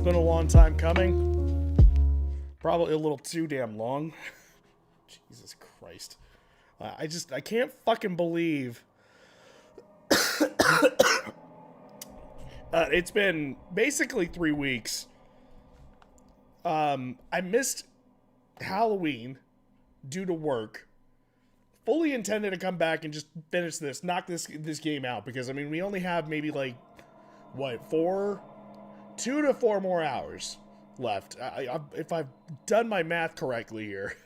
been a long time coming. Probably a little too damn long. Jesus Christ. I can't fucking believe it's been basically 3 weeks. I missed Halloween due to work. Fully intended to come back and just finish this, knock this game out, because I mean we only have maybe like what 2 to 4 more hours left. If I've done my math correctly here.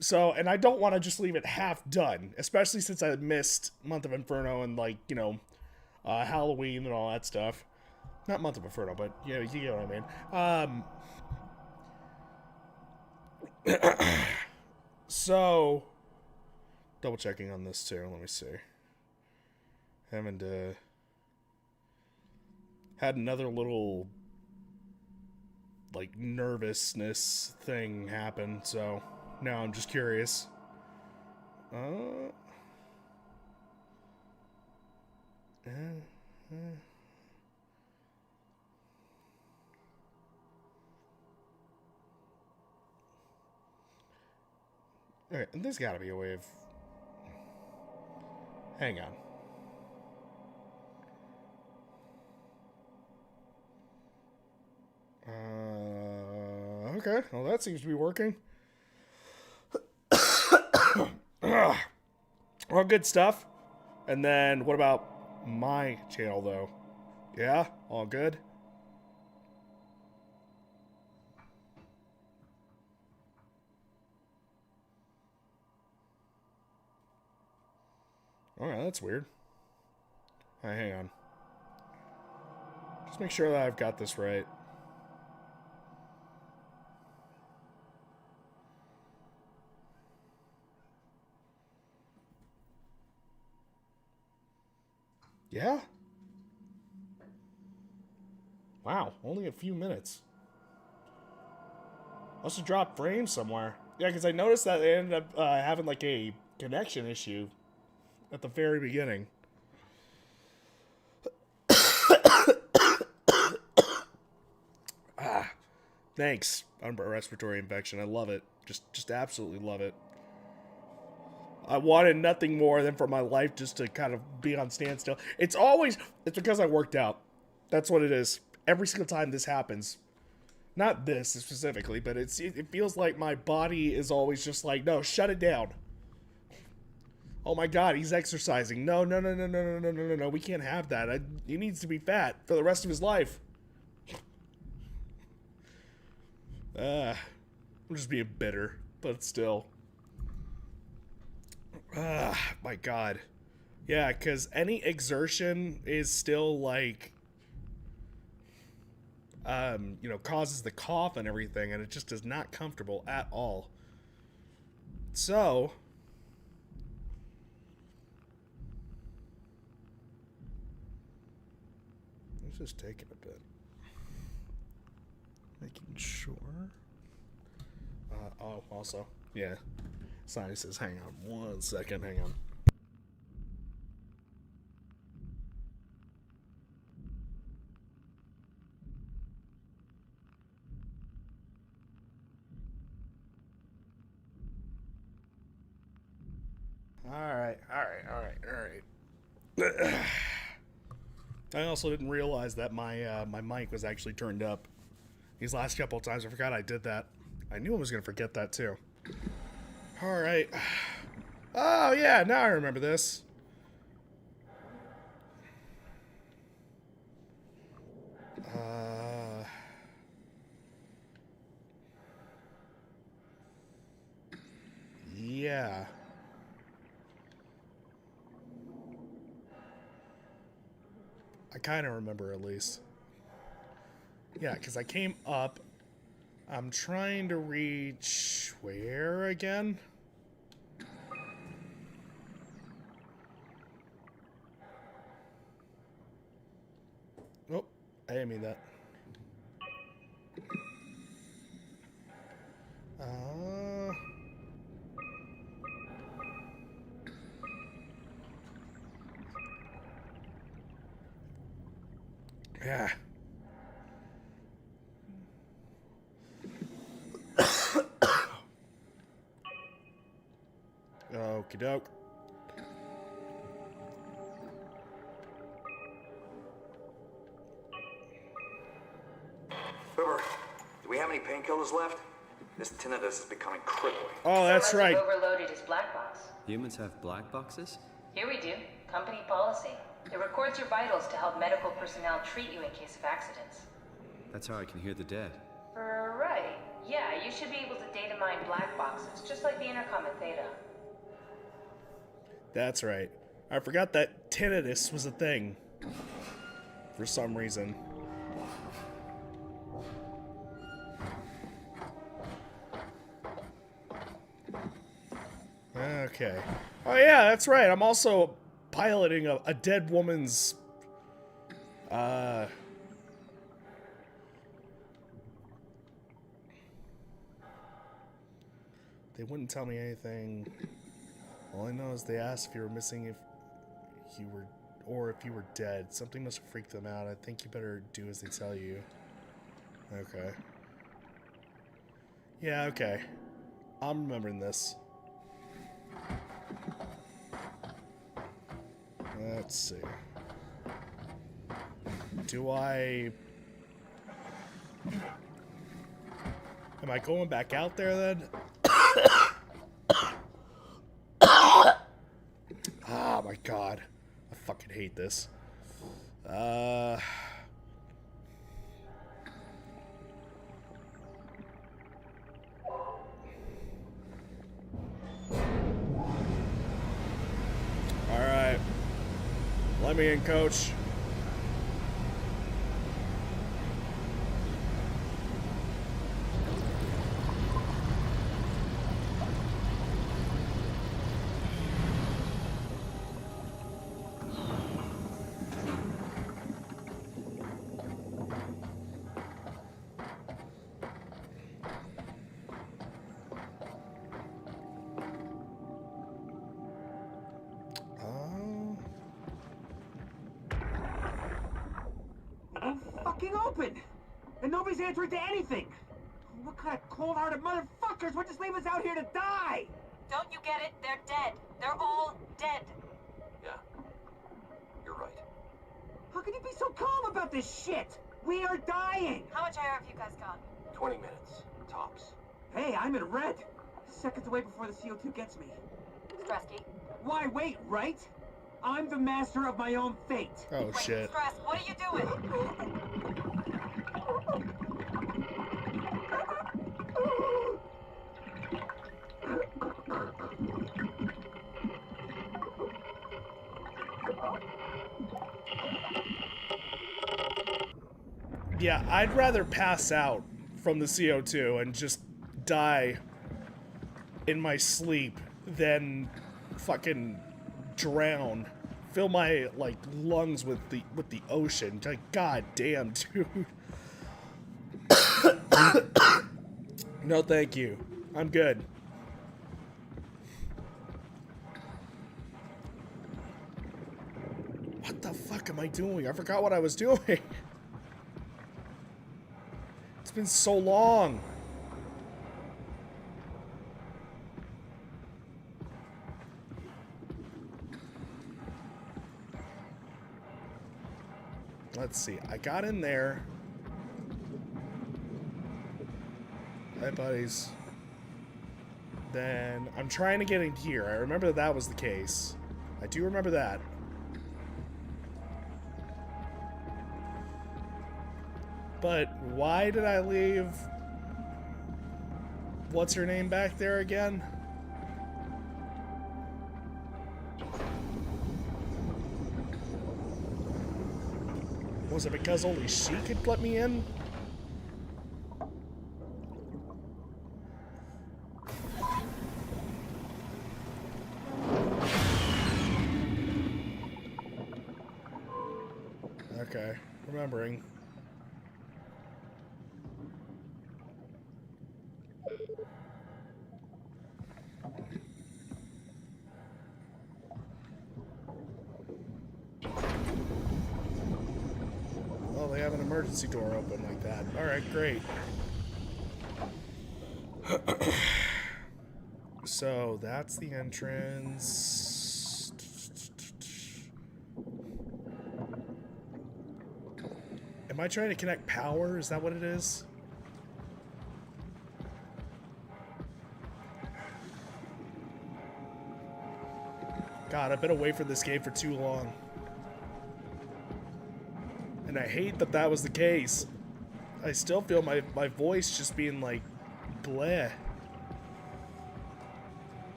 So, and I don't want to just leave it half done, especially since I missed Month of Inferno and like, you know, Halloween and all that stuff. Not Month of Inferno, but yeah, you get what I mean. So, double checking on this too. Let me see. Haven't had another little like nervousness thing happen, so now I'm just curious. Alright, and there's gotta be a way of... Hang on. Okay, well that seems to be working. All good stuff. And then, what about my channel, though? Yeah? All good? Alright, that's weird. Alright, hang on. Just make sure that I've got this right. Yeah? Wow, only a few minutes. Must have dropped frames somewhere. Yeah, because I noticed that they ended up having like a connection issue at the very beginning. Thanks, respiratory infection. I love it. Just absolutely love it. I wanted nothing more than for my life just to kind of be on standstill. It's because I worked out. That's what it is. Every single time this happens. Not this specifically, but it feels like my body is always just like, no, shut it down. Oh my god, he's exercising. No, we can't have that. He needs to be fat for the rest of his life. I'm just being bitter, but still. My god. Yeah, because any exertion is still like, you know, causes the cough and everything, and it just is not comfortable at all. So, it's just taking a bit. Making sure. Oh, also, yeah. Sinuses, hang on 1 second, hang on. Alright. I also didn't realize that my mic was actually turned up. These last couple of times, I forgot I did that. I knew I was going to forget that, too. Alright. Oh, yeah, now I remember this. Yeah. I kind of remember, at least. Yeah, because I came up. I'm trying to reach... where again? Oh, I didn't mean that. Yeah. Okie doke. Uber, do we have any painkillers left? This tinnitus is becoming crippling. Oh, that's right. Overloaded his black box. Humans have black boxes? Here we do. Company policy. It records your vitals to help medical personnel treat you in case of accidents. That's how I can hear the dead. Right. Yeah, you should be able to data mine black boxes, just like the intercom at Theta. That's right. I forgot that tinnitus was a thing. For some reason. Okay. Oh yeah, that's right. I'm also piloting a dead woman's they wouldn't tell me anything. All I know is they asked if you were missing, if you were, or if you were dead. Something must have freaked them out. I think you better do as they tell you. Okay. Yeah, okay. I'm remembering this. Let's see. Do I... Am I going back out there then? Oh my god. I fucking hate this. Alright. Let me in, coach. Open, and nobody's answering to anything. What kind of cold-hearted motherfuckers would just leave us out here to die? Don't you get it? They're dead. They're all dead. Yeah, you're right. How can you be so calm about this shit? We are dying. How much air have you guys got? 20 minutes, tops. Hey, I'm in red. Seconds away before the CO2 gets me. Stresky. Why wait, right? I'm the master of my own fate. Oh, Wait, shit. Stress, what are you doing? Yeah, I'd rather pass out from the CO2 and just die in my sleep than fucking drown. Fill my like lungs with the ocean. Like, god damn, dude. No, thank you. I'm good. What the fuck am I doing? I forgot what I was doing. It's been so long. Let's see. I got in there. Hi, buddies. Then I'm trying to get in here. I remember that was the case. I do remember that. But why did I leave? What's her name back there again? Was it because only she could let me in? Okay, remembering. Oh, they have an emergency door open like that. Alright, great. so that's the entrance. Am I trying to connect power? Is that what it is? God, I've been away from this game for too long. And I hate that that was the case. I still feel my voice just being like, bleh.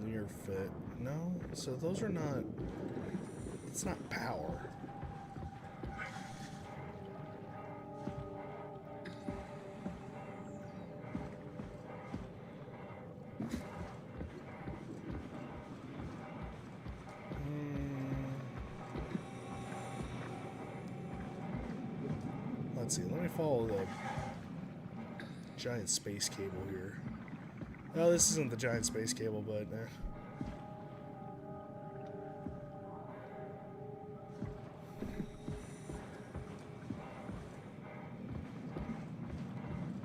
Lear fit. No, so those are not, it's not power. Let's see, let me follow the giant space cable here. No, this isn't the giant space cable, but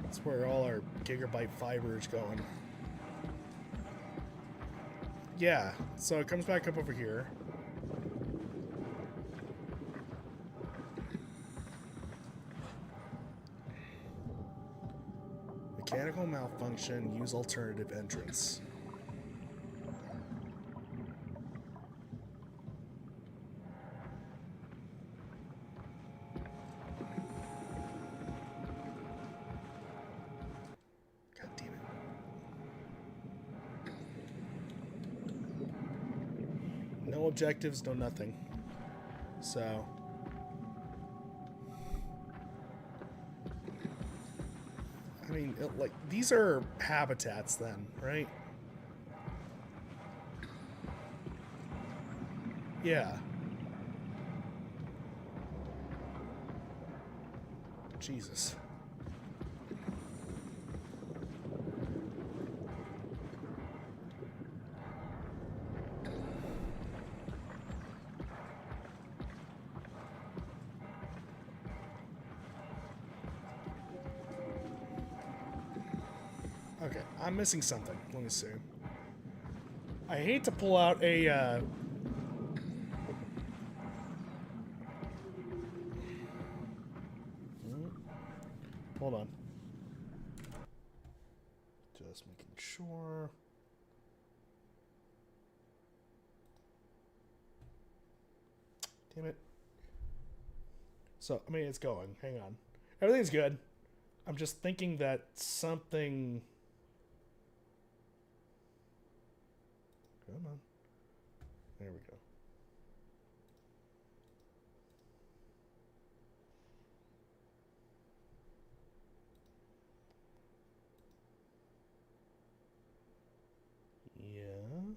that's where all our gigabyte fiber is going. Yeah, so it comes back up over here. Mechanical malfunction, use alternative entrance. God damn it. No objectives, no nothing. So... I mean, like, these are habitats then, right? Yeah. Jesus. Okay, I'm missing something. Let me see. I hate to pull out a, hold on. Just making sure. Damn it. So, I mean, it's going. Hang on. Everything's good. I'm just thinking that something... Come on. There we go. Yeah,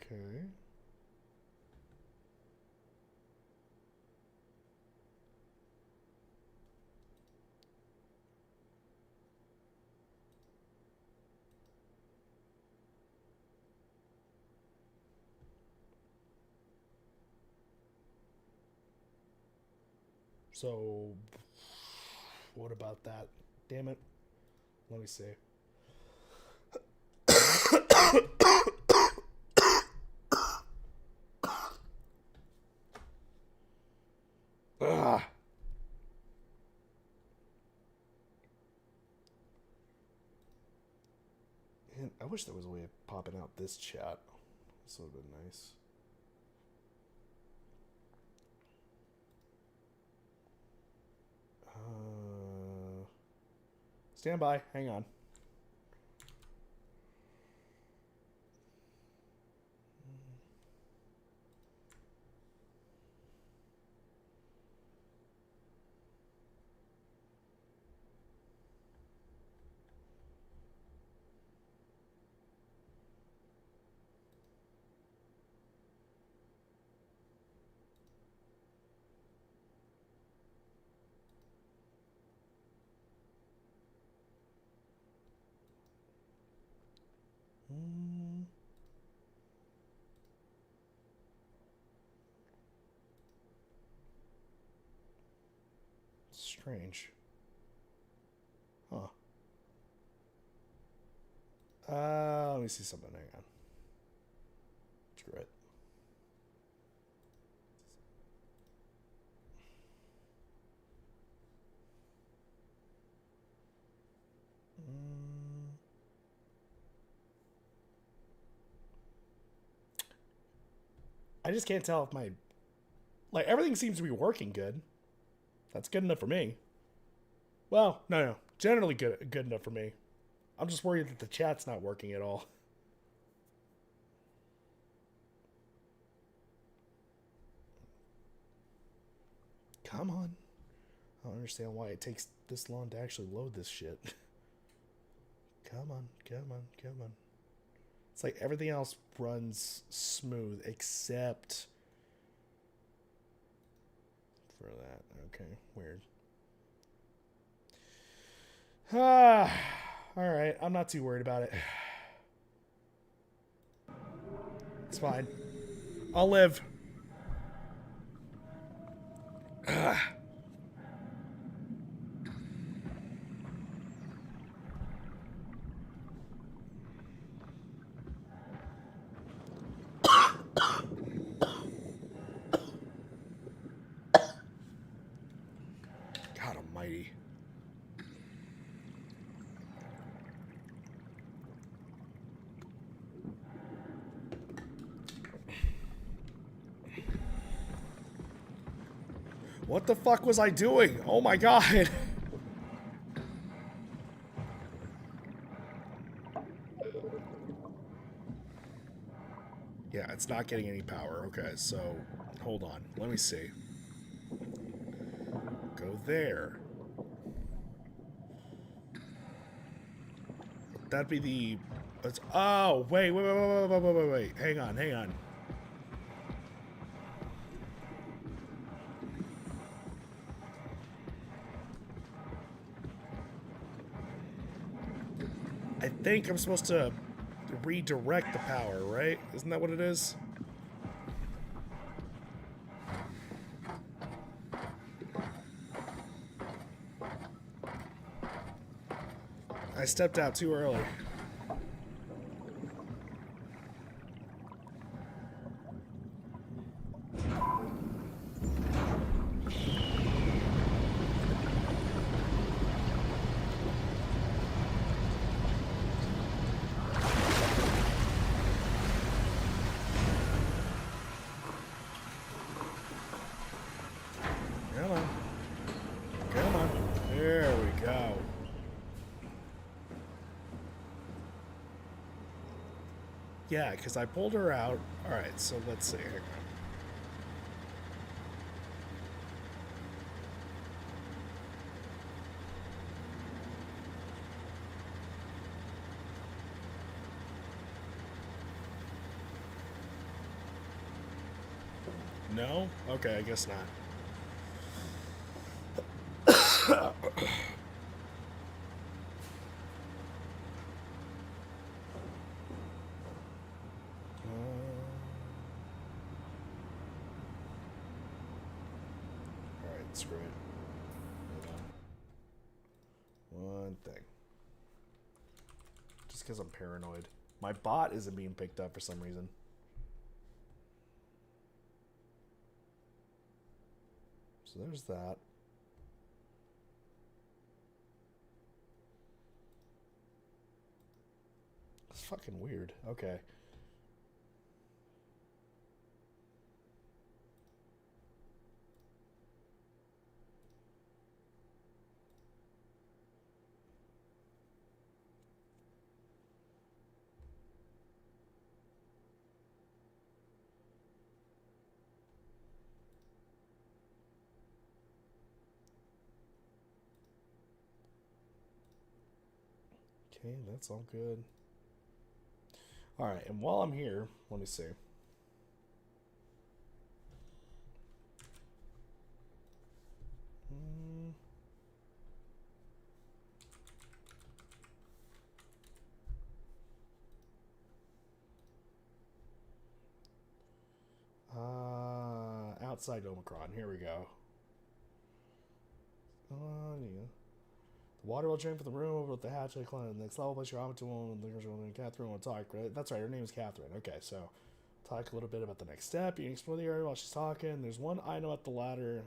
okay. So, what about that? Damn it. Let me see. Ugh. Man, I wish there was a way of popping out this chat. This would have been nice. Stand by. Hang on. strange. Huh. Let me see something. Hang on. Screw it. I just can't tell if my... Like, everything seems to be working good. That's good enough for me. Well, no. Generally good enough for me. I'm just worried that the chat's not working at all. Come on. I don't understand why it takes this long to actually load this shit. Come on. It's like everything else runs smooth except for that. Okay, weird. Alright, I'm not too worried about it. It's fine. I'll live. God almighty. What the fuck was I doing? Oh my god. Yeah, it's not getting any power. Okay, so hold on. Let me see. Go there. That'd be the... Oh, wait. Hang on. I think I'm supposed to redirect the power, right? Isn't that what it is? I stepped out too early. Come on. There we go. Yeah, because I pulled her out. Alright, so let's see. Hang on. No? Okay, I guess not. Alright, screw it. Hold on. One thing. Just because I'm paranoid. My bot isn't being picked up for some reason. So there's that. It's fucking weird. Okay. Okay, that's all good. Alright, and while I'm here, let me see. Outside Omicron, here we go. Yeah. The water will drain from the room over with the hatch. I climb to the next level. Place your arm to one. And Catherine will talk. Right? That's right. Her name is Catherine. Okay, so talk a little bit about the next step. You can explore the area while she's talking. There's one item up the ladder.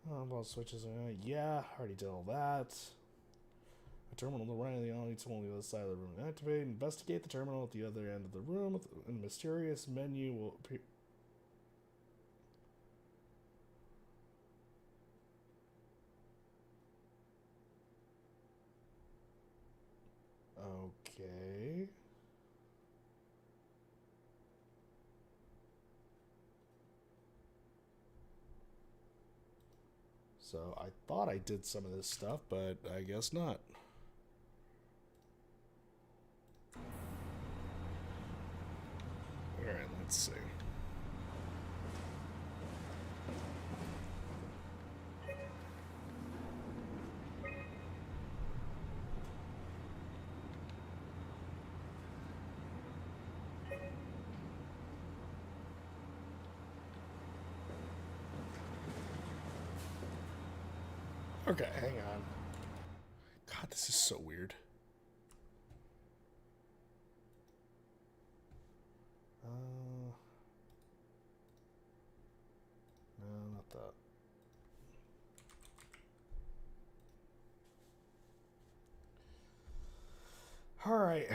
Well, switches. Yeah, already did all that. A terminal on the right of the only tool on the other side of the room. Activate. Investigate the terminal at the other end of the room. A mysterious menu will appear. Okay. So I thought I did some of this stuff, but I guess not. Alright, let's see. Okay, hang on. God, this is so weird. No, not that. Alright.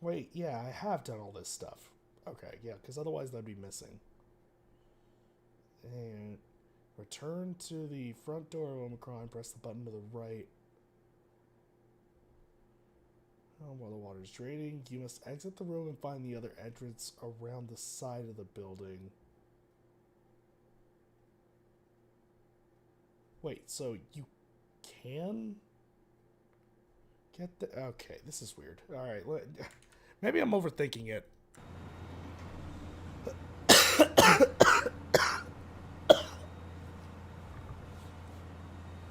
Wait, yeah, I have done all this stuff. Okay, yeah, because otherwise that'd be missing. And return to the front door of Omicron, press the button to the right. While the water's draining, you must exit the room and find the other entrance around the side of the building. Wait, so you can get the... Okay, this is weird. Alright, maybe I'm overthinking it.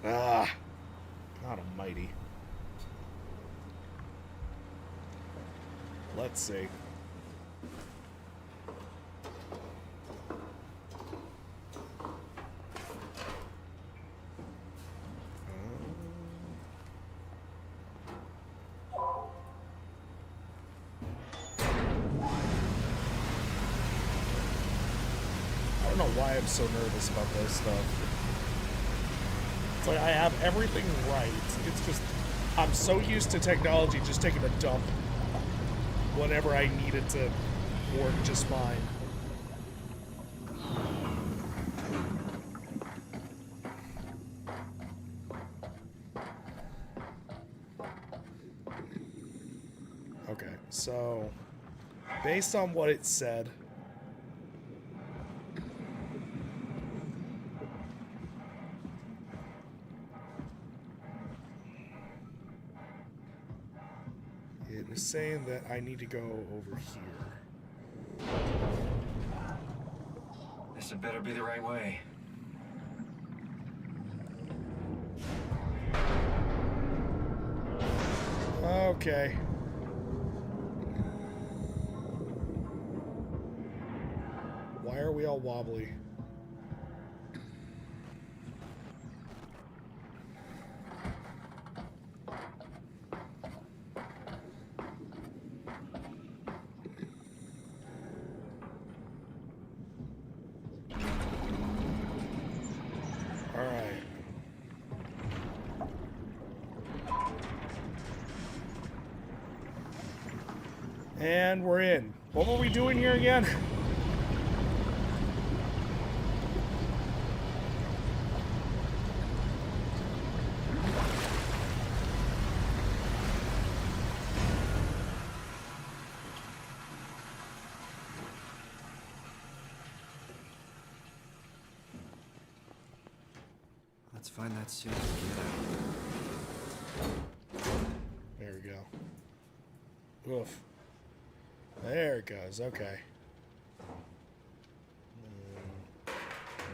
Ah, God almighty. Let's see. I don't know why I'm so nervous about this stuff. It's like I have everything right. It's just I'm so used to technology just taking a dump whenever I need it to work just fine. Okay, so based on what it said, it was saying that I need to go over here. This had better be the right way. Okay. Why are we all wobbly? And we're in. What were we doing here again? Let's find that suit and get out. There we go. Oof. There it goes. Okay.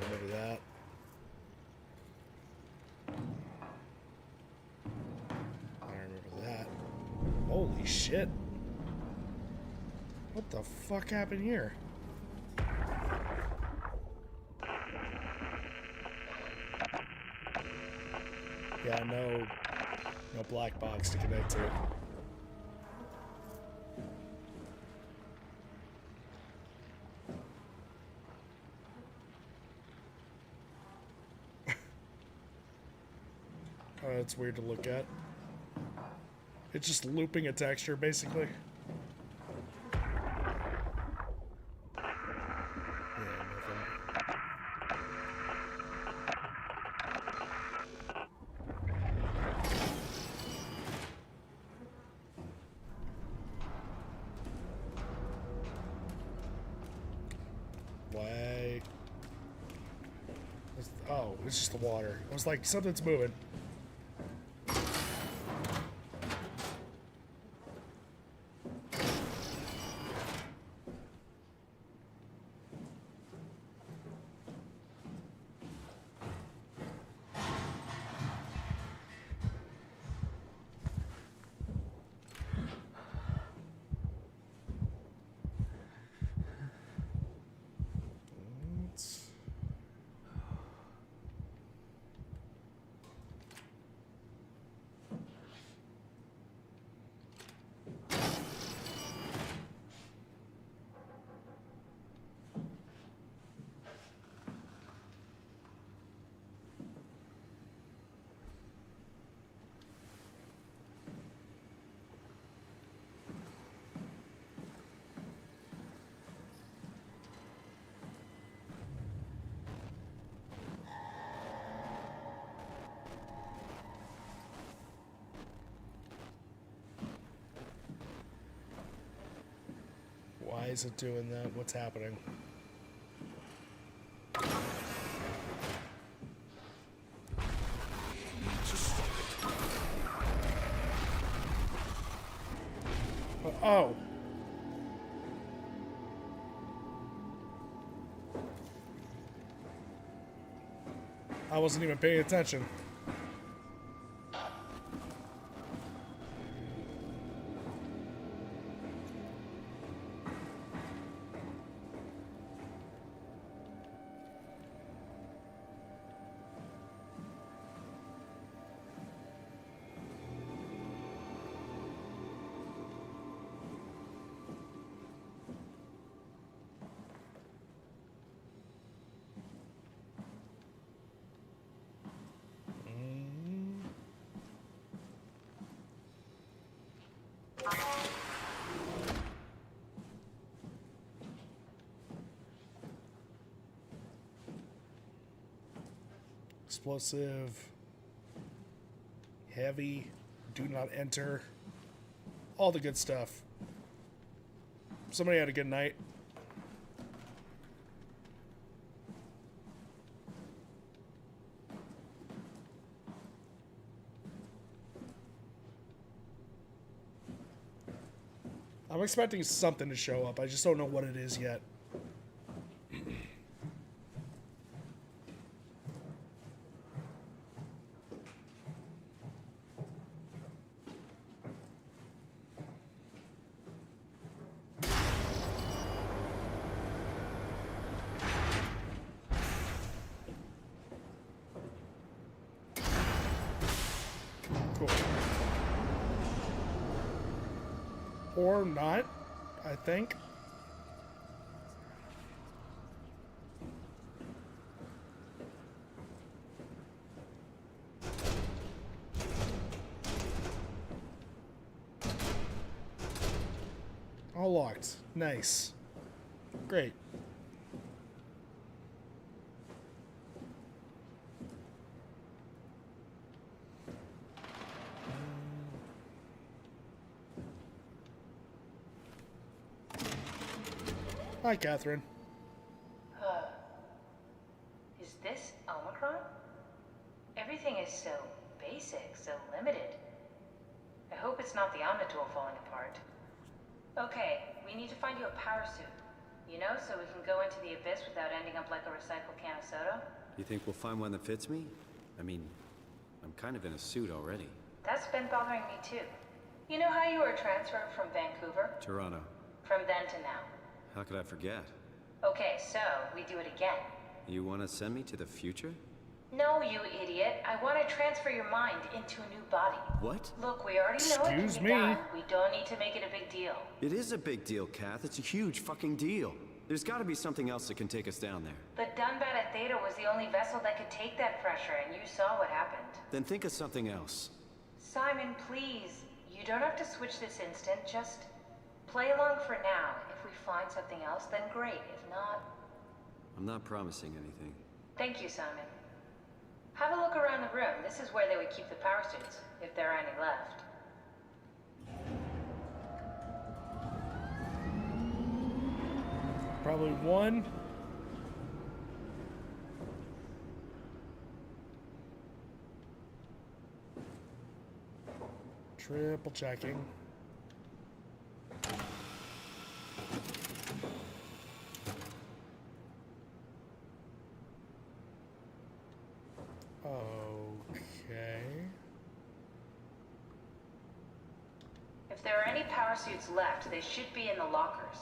Remember that. I remember that. Holy shit. What the fuck happened here? Yeah, no black box to connect to. Oh, it's weird to look at. It's just looping a texture, basically. Yeah, nothing. Why? Oh, it's just the water. I was like, something's moving. Why is it doing that? What's happening? Oh. I wasn't even paying attention. Explosive, heavy, do not enter, all the good stuff. Somebody had a good night. I'm expecting something to show up. I just don't know what it is yet. Or not, I think. All locked. Nice. Great. Hi, Catherine. Is this Omicron? Everything is so basic, so limited. I hope it's not the Omnitool falling apart. Okay, we need to find you a power suit. You know, so we can go into the abyss without ending up like a recycled can of soda. You think we'll find one that fits me? I mean, I'm kind of in a suit already. That's been bothering me too. You know how you were transferred from Vancouver? Toronto. From then to now. How could I forget? Okay, so we do it again. You want to send me to the future? No, you idiot. I want to transfer your mind into a new body. What? Look, we already know it Excuse can be me. done. We don't need to make it a big deal. It is a big deal, Kath. It's a huge fucking deal. There's gotta be something else that can take us down there. The Dunbat at Theta was the only vessel that could take that pressure, and you saw what happened. Then think of something else. Simon, please. You don't have to switch this instant. Just play along for now. If we find something else, then great. If not... I'm not promising anything. Thank you, Simon. Have a look around the room. This is where they would keep the power suits, if there are any left. Probably one. Triple checking. Okay. If there are any power suits left, they should be in the lockers.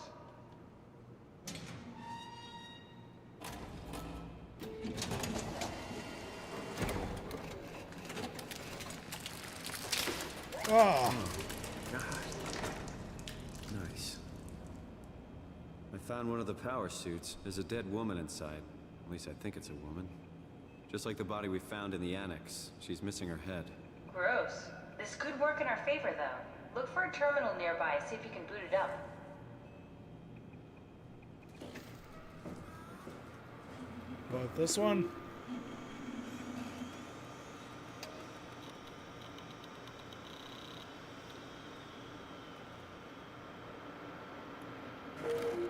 Oh, God. Nice. I found one of the power suits. There's a dead woman inside. At least I think it's a woman. Just like the body we found in the annex. She's missing her head. Gross. This could work in our favor, though. Look for a terminal nearby, see if you can boot it up. but this one.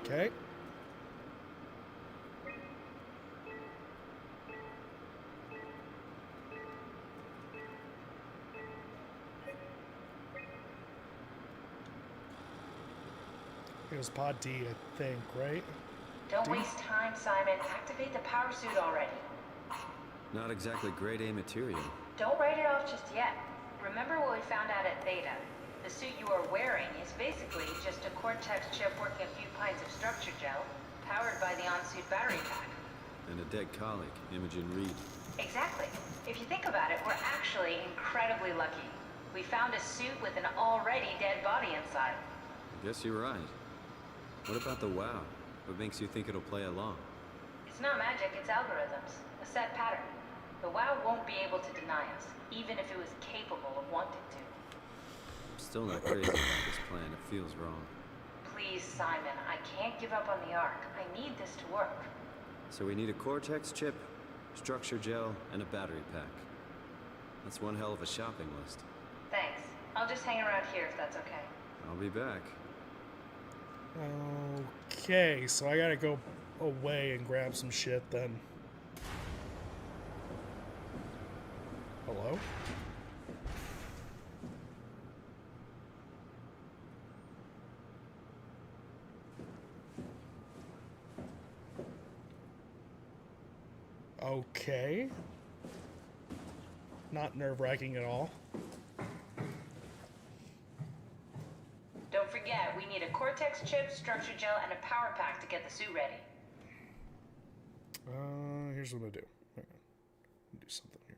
Okay. It was pod D, I think, right? Don't waste time, Simon. Activate the power suit already. Not exactly grade A material. Don't write it off just yet. Remember what we found out at Theta? The suit you are wearing is basically just a Cortex chip working a few pints of structure gel, powered by the on-suit battery pack. And a dead colleague, Imogen Reed. Exactly. If you think about it, we're actually incredibly lucky. We found a suit with an already dead body inside. I guess you're right. What about the WoW? What makes you think it'll play along? It's not magic, it's algorithms. A set pattern. The WoW won't be able to deny us, even if it was capable of wanting to. I'm still not crazy about this plan. It feels wrong. Please, Simon, I can't give up on the Ark. I need this to work. So we need a Cortex chip, structure gel, and a battery pack. That's one hell of a shopping list. Thanks. I'll just hang around here if that's okay. I'll be back. Okay, so I gotta go away and grab some shit then. Hello? Okay. Not nerve-wracking at all. Don't forget, we need a Cortex chip, structure gel, and a power pack to get the suit ready. Here's what I'm gonna do. Hang on. Do something here.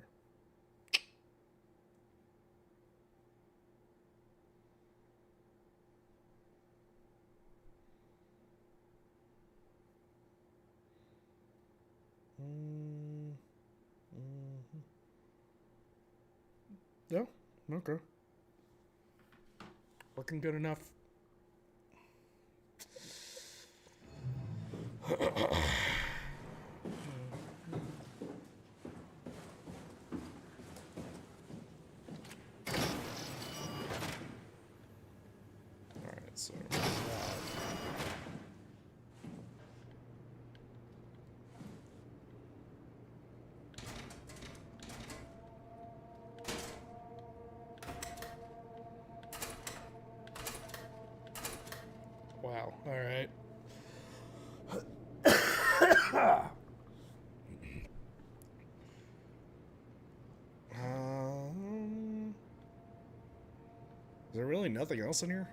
No? Okay. Working good enough. Alright, so wow, alright. Is there really nothing else in here?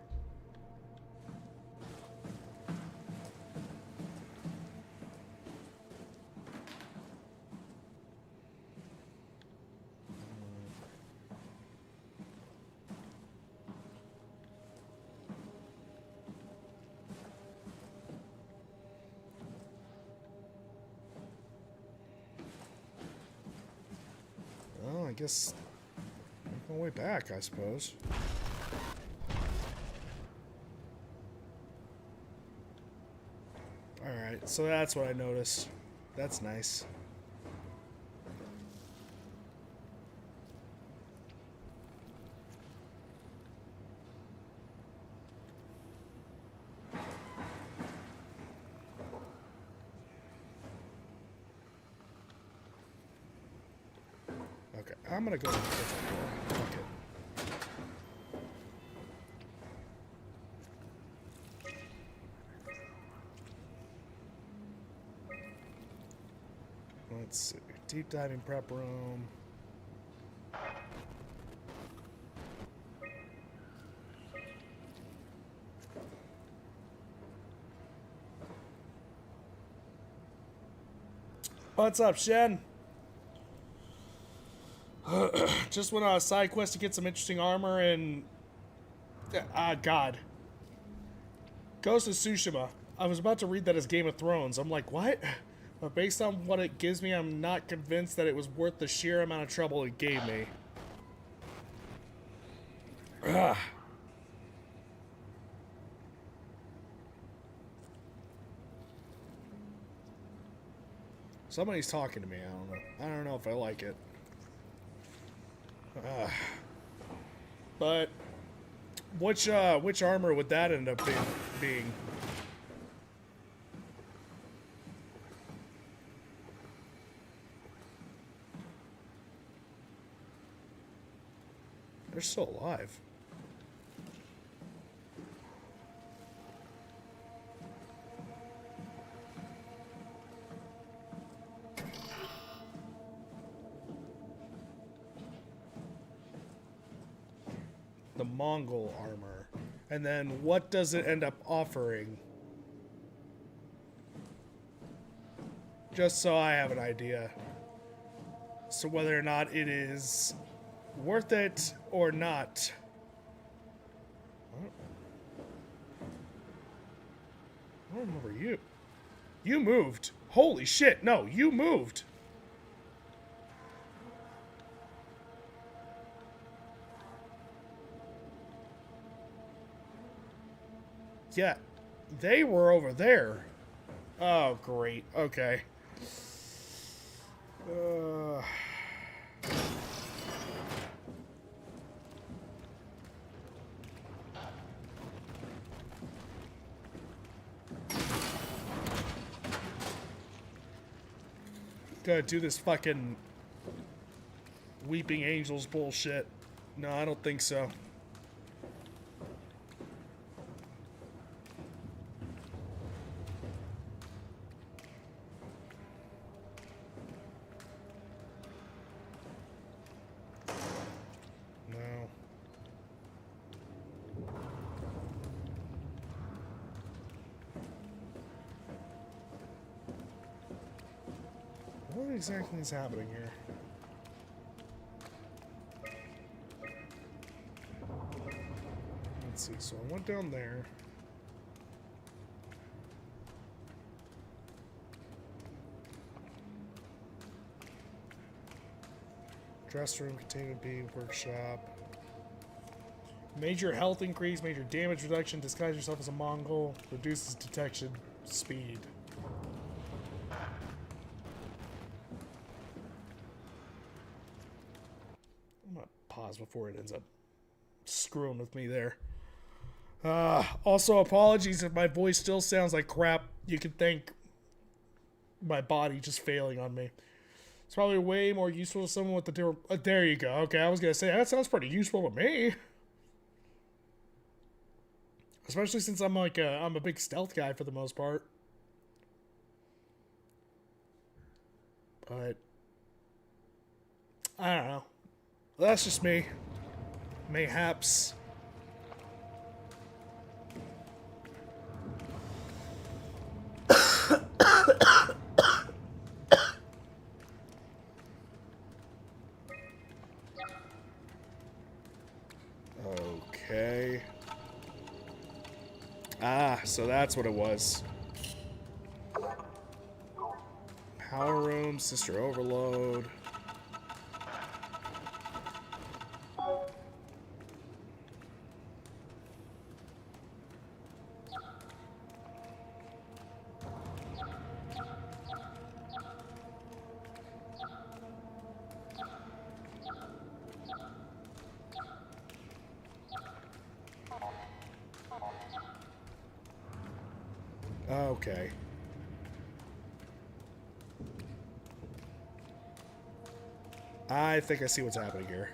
guess make my way back, I suppose. Alright, so that's what I noticed. That's nice. Okay, I'm gonna go to the kitchen door. Fuck it. Let's see. Deep diving prep room. What's up, Shen? Just went on a side quest to get some interesting armor and... God. Ghost of Tsushima. I was about to read that as Game of Thrones. I'm like, what? But based on what it gives me, I'm not convinced that it was worth the sheer amount of trouble it gave me. Ugh. Somebody's talking to me. I don't know. I don't know if I like it. But which armor would that end up being? They're still alive. The Mongol armor. And then what does it end up offering? Just so I have an idea. So whether or not it is worth it or not. I don't remember you. You moved. Holy shit. No, you moved. Yeah, they were over there. Oh, great. Okay. Gotta do this fucking Weeping Angels bullshit. No, I don't think so. What exactly is happening here? Let's see, so I went down there. Dress room, containment B, workshop. Major health increase, major damage reduction, disguise yourself as a Mongol, reduces detection speed. Before it ends up screwing with me there. Also, apologies if my voice still sounds like crap. You can thank my body just failing on me. It's probably way more useful to someone with the... there you go. Okay, I was going to say, that sounds pretty useful to me. Especially since I'm like I'm a big stealth guy for the most part. But I don't know. That's just me. Mayhaps. Okay. Ah, so that's what it was. Power room, sister overload. Okay. I think I see what's happening here.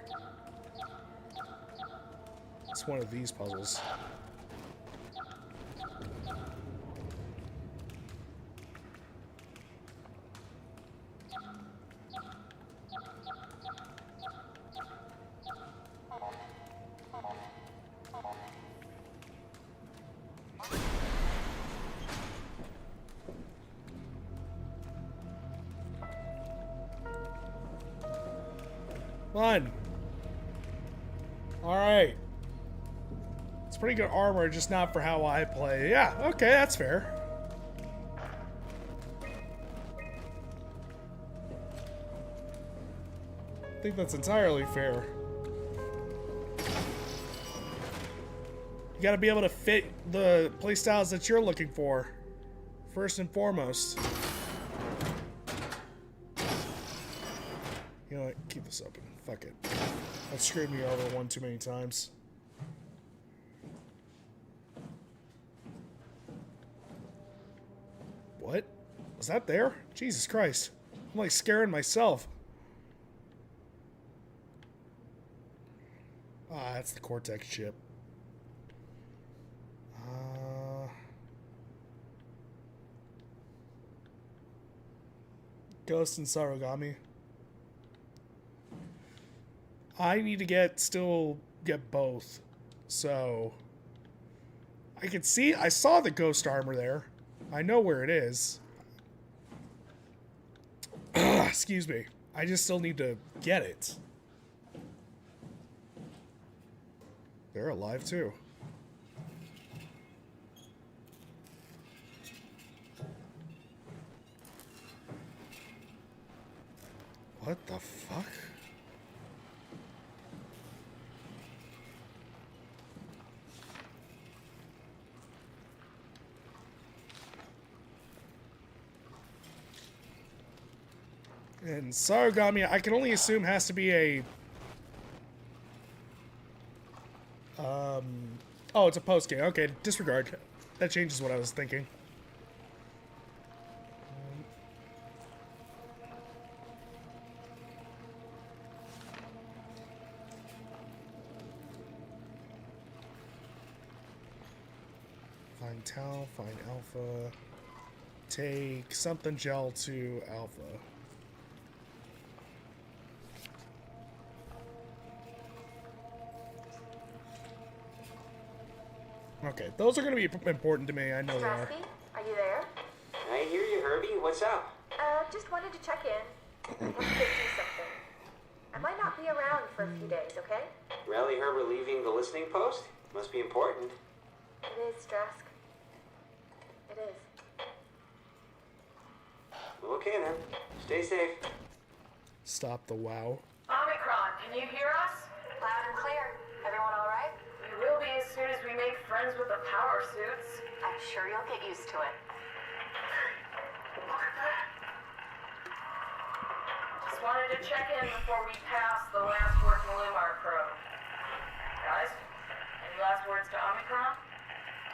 It's one of these puzzles. Fun. Alright. It's pretty good armor, just not for how I play. Yeah, okay, that's fair. I think that's entirely fair. You gotta be able to fit the playstyles that you're looking for, first and foremost. You know what? Keep this open. Fuck it. That screwed me over one too many times. What? Was that there? Jesus Christ. I'm like scaring myself. Ah, that's the Cortex chip. Ghost and Sarugami. I need to still get both. So I can see, I saw the ghost armor there. I know where it is. Excuse me. I just still need to get it. They're alive too. What the fuck? And Sarugami, I can only assume has to be a... Oh, it's a post-game. Okay, disregard. That changes what I was thinking. Find Tau, find Alpha. Take something gel to Alpha. Okay, those are going to be important to me. I know they are. Strasky, are you there? I hear you, Herbie. What's up? Just wanted to check in. Want to do something. I might not be around for a few days, okay? Rally Herbert leaving the listening post? Must be important. It is, Strask. It is. Okay then. Stay safe. Stop the wow. Omicron, can you hear us? Loud and clear. Everyone all right? We will be as soon as we make friends with the power suits. I'm sure you'll get used to it. Look at that. Just wanted to check in before we pass the last working Lumar probe. Guys, any last words to Omicron?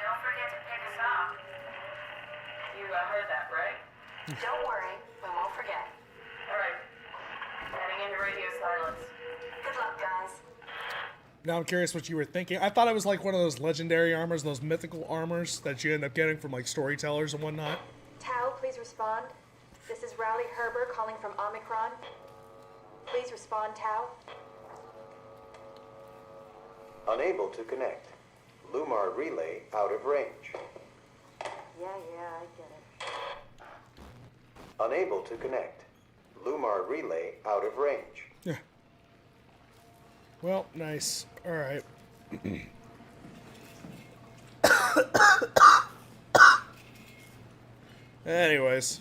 Don't forget to pick us up. You heard that, right? Don't worry, we won't forget. Alright. Heading into radio silence. Good luck, guys. Now I'm curious what you were thinking. I thought it was like one of those legendary armors, those mythical armors that you end up getting from like storytellers and whatnot. Tau, please respond. This is Rowley Herber calling from Omicron. Please respond, Tau. Unable to connect. Lumar relay out of range. Yeah, I get it. Unable to connect. Lumar relay out of range. Yeah. Well, nice. All right. Anyways.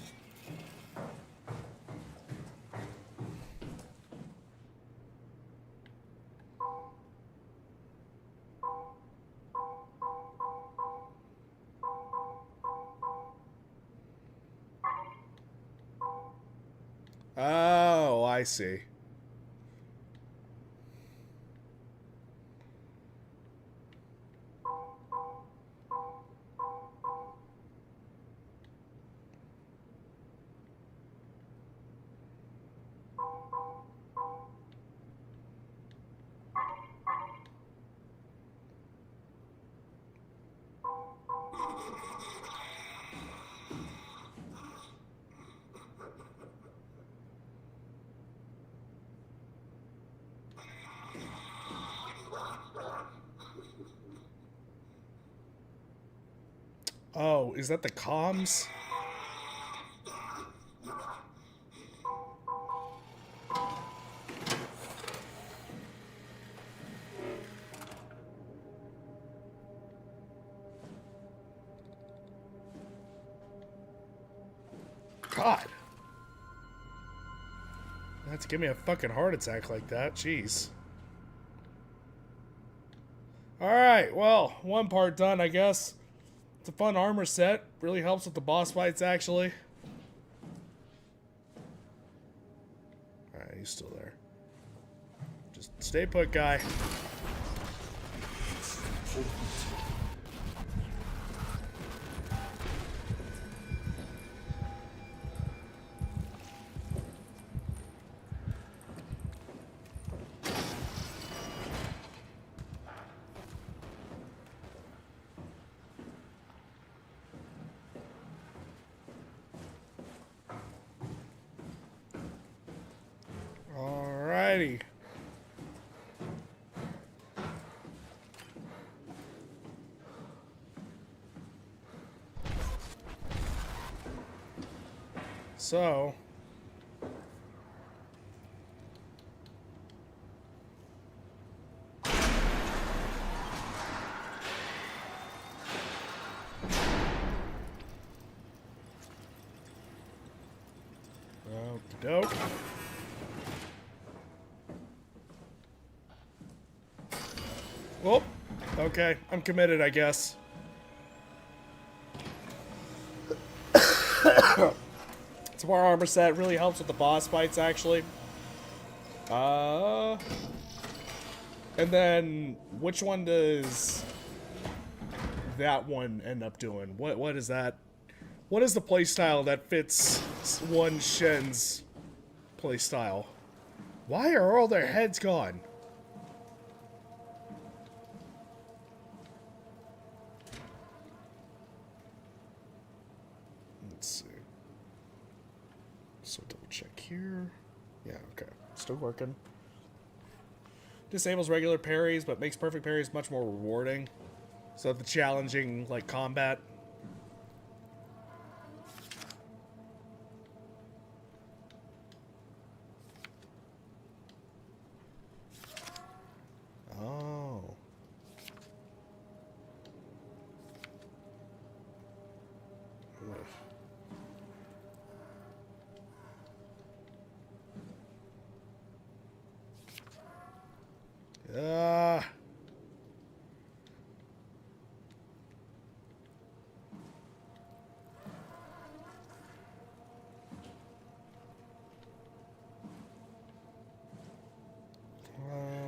Oh, I see. Oh, is that the comms? God. You have to give me a fucking heart attack like that. Jeez. Alright, well, one part done, I guess. It's a fun armor set. Really helps with the boss fights, actually. Alright, he's still there. Just stay put, guy. Alrighty. So, dope. Well, okay, I'm committed, I guess. It's more armor set, really helps with the boss fights, actually. And then, which one does that one end up doing? What is that? What is the playstyle that fits one Shen's playstyle? Why are all their heads gone? Let's see. So double check here. Yeah, okay. Still working. Disables regular parries, but makes perfect parries much more rewarding. So the challenging, like, combat. Oh. Ugh.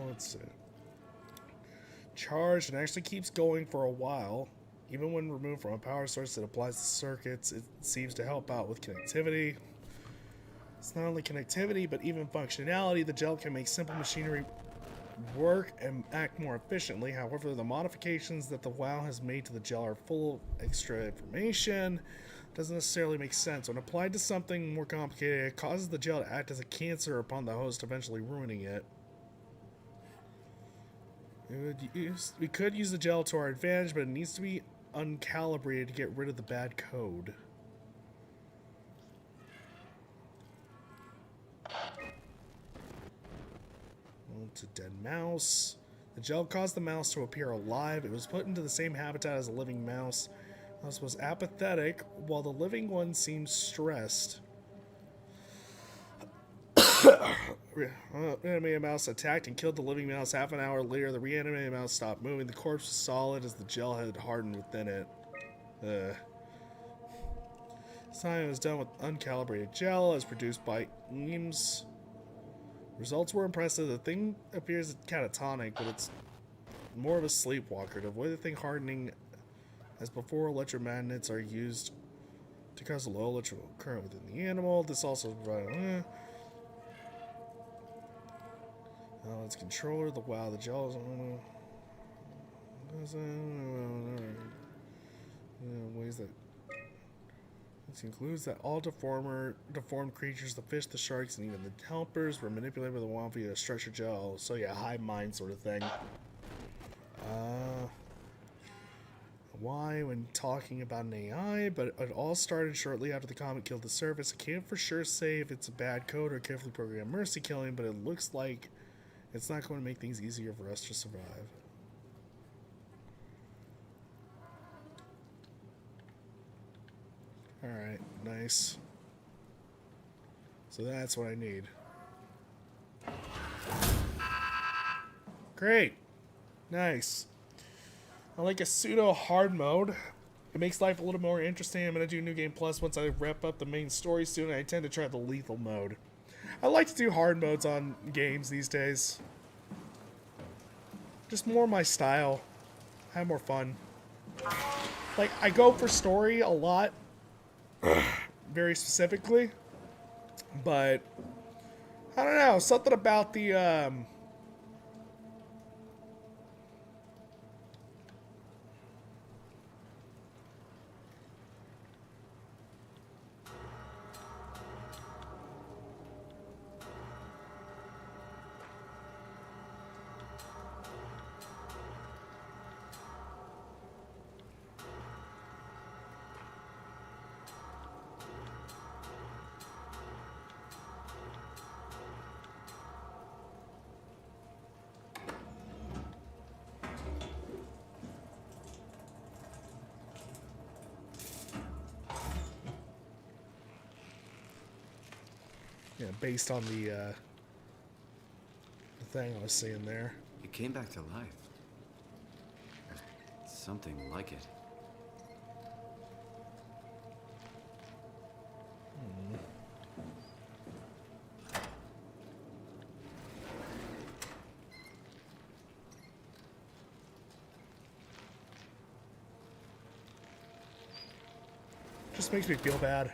Let's see. Charged and actually keeps going for a while. Even when removed from a power source that applies to circuits, it seems to help out with connectivity. It's not only connectivity, but even functionality. The gel can make simple machinery work and act more efficiently. However, the modifications that the WoW has made to the gel are full of extra information. Doesn't necessarily make sense. When applied to something more complicated, it causes the gel to act as a cancer upon the host, eventually ruining it. We could use the gel to our advantage, but it needs to be uncalibrated to get rid of the bad code. It's a dead mouse. The gel caused the mouse to appear alive. It was put into the same habitat as a living mouse. The mouse was apathetic, while the living one seemed stressed. Reanimated mouse attacked and killed the living mouse. Half an hour later, the reanimated mouse stopped moving. The corpse was solid as the gel had hardened within it. This time it was done with uncalibrated gel, as produced by Eames. Results were impressive. The thing appears catatonic, but it's more of a sleepwalker. To avoid the thing hardening, as before, electromagnets are used to cause a low electrical current within the animal. This also provides... its controller, the WoW, the gel is ways that this includes that all deformed creatures, the fish, the sharks, and even the helpers were manipulated by the WoW via a structured gel. So yeah, hive mind sort of thing. why when talking about an AI, but it all started shortly after the comet killed the surface. I can't for sure say if it's a bad code or carefully programmed mercy killing, but it looks like it's not going to make things easier for us to survive. Alright, nice. So that's what I need. Great. Nice. I like a pseudo hard mode. It makes life a little more interesting. I'm going to do New Game Plus once I wrap up the main story soon. I tend to try the lethal mode. I like to do hard modes on games these days. Just more my style. Have more fun. Like, I go for story a lot. Very specifically. But, I don't know. Something about the, yeah, based on the thing I was seeing there. It came back to life. Or something like it. Just makes me feel bad.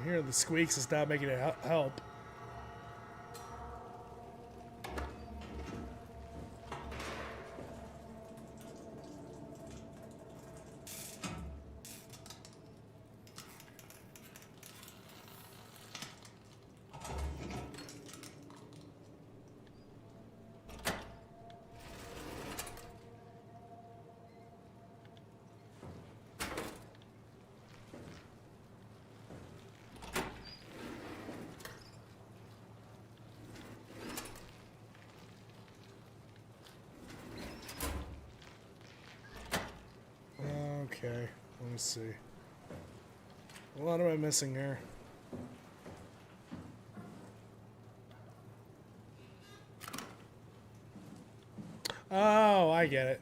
Here, the squeaks is not making it help. Okay, let me see. What am I missing here? Oh, I get it.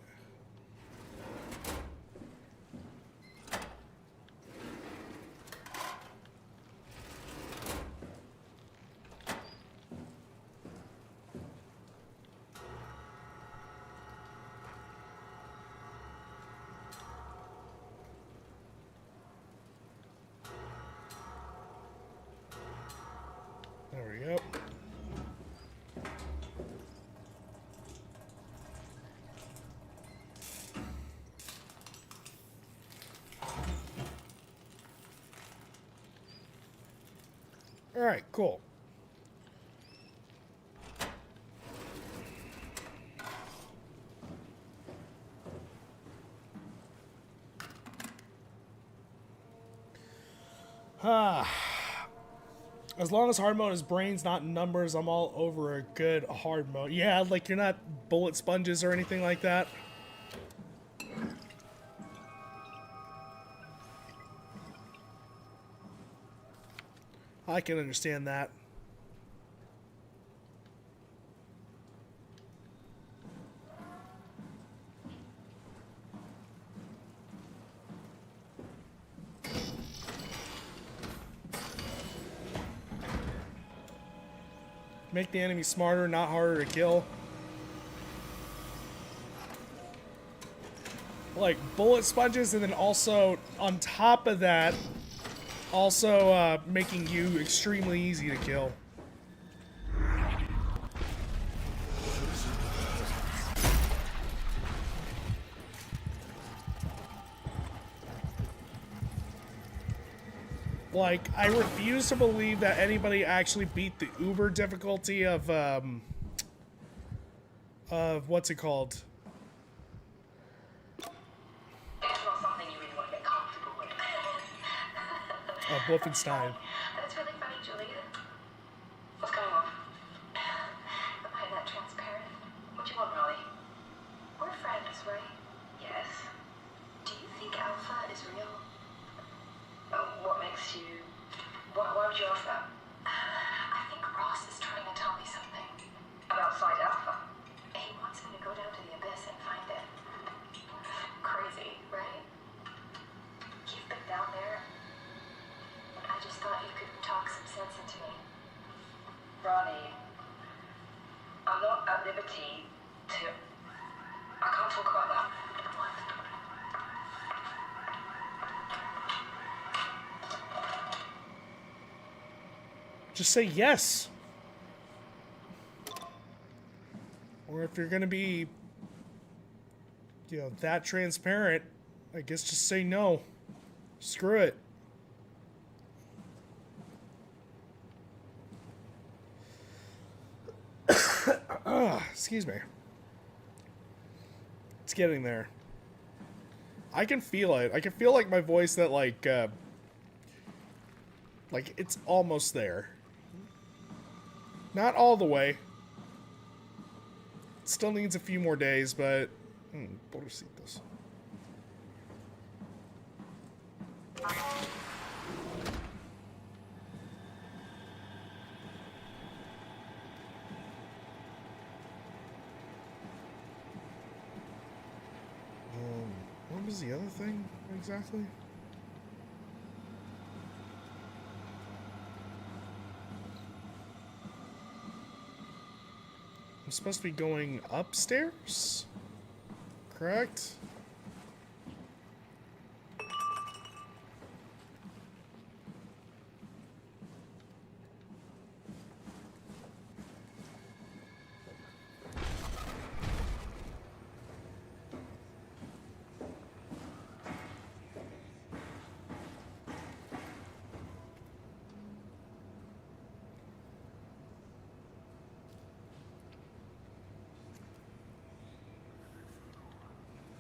There we go. All right, cool. As long as hard mode is brains, not numbers, I'm all over a good hard mode. Yeah, like you're not bullet sponges or anything like that. I can understand that. Make the enemy smarter, not harder to kill. like bullet sponges, and then also on top of that, also making you extremely easy to kill. Like, I refuse to believe that anybody actually beat the uber difficulty of what's it called? It's not something you really want to get comfortable with. Wolfenstein. That's really funny, Julia. What's going on? Am I that transparent? What you want, Raleigh? We're friends, right? Yes. Do you think Alpha is real? What makes you... Why would you ask that? I think Ross is trying to tell me something. About Site Alpha? He wants me to go down to the abyss and find it. Crazy, right? You've been down there. I just thought you could talk some sense into me. Ronnie, I'm not at liberty to... I can't talk about that. Just say yes. Or if you're gonna be, you know, that transparent, I guess just say no. Screw it. Excuse me. It's getting there. I can feel it. I can feel like my voice that like it's almost there. Not all the way. Still needs a few more days, but... Pobrecitos. What was the other thing, exactly? I'm supposed to be going upstairs? Correct?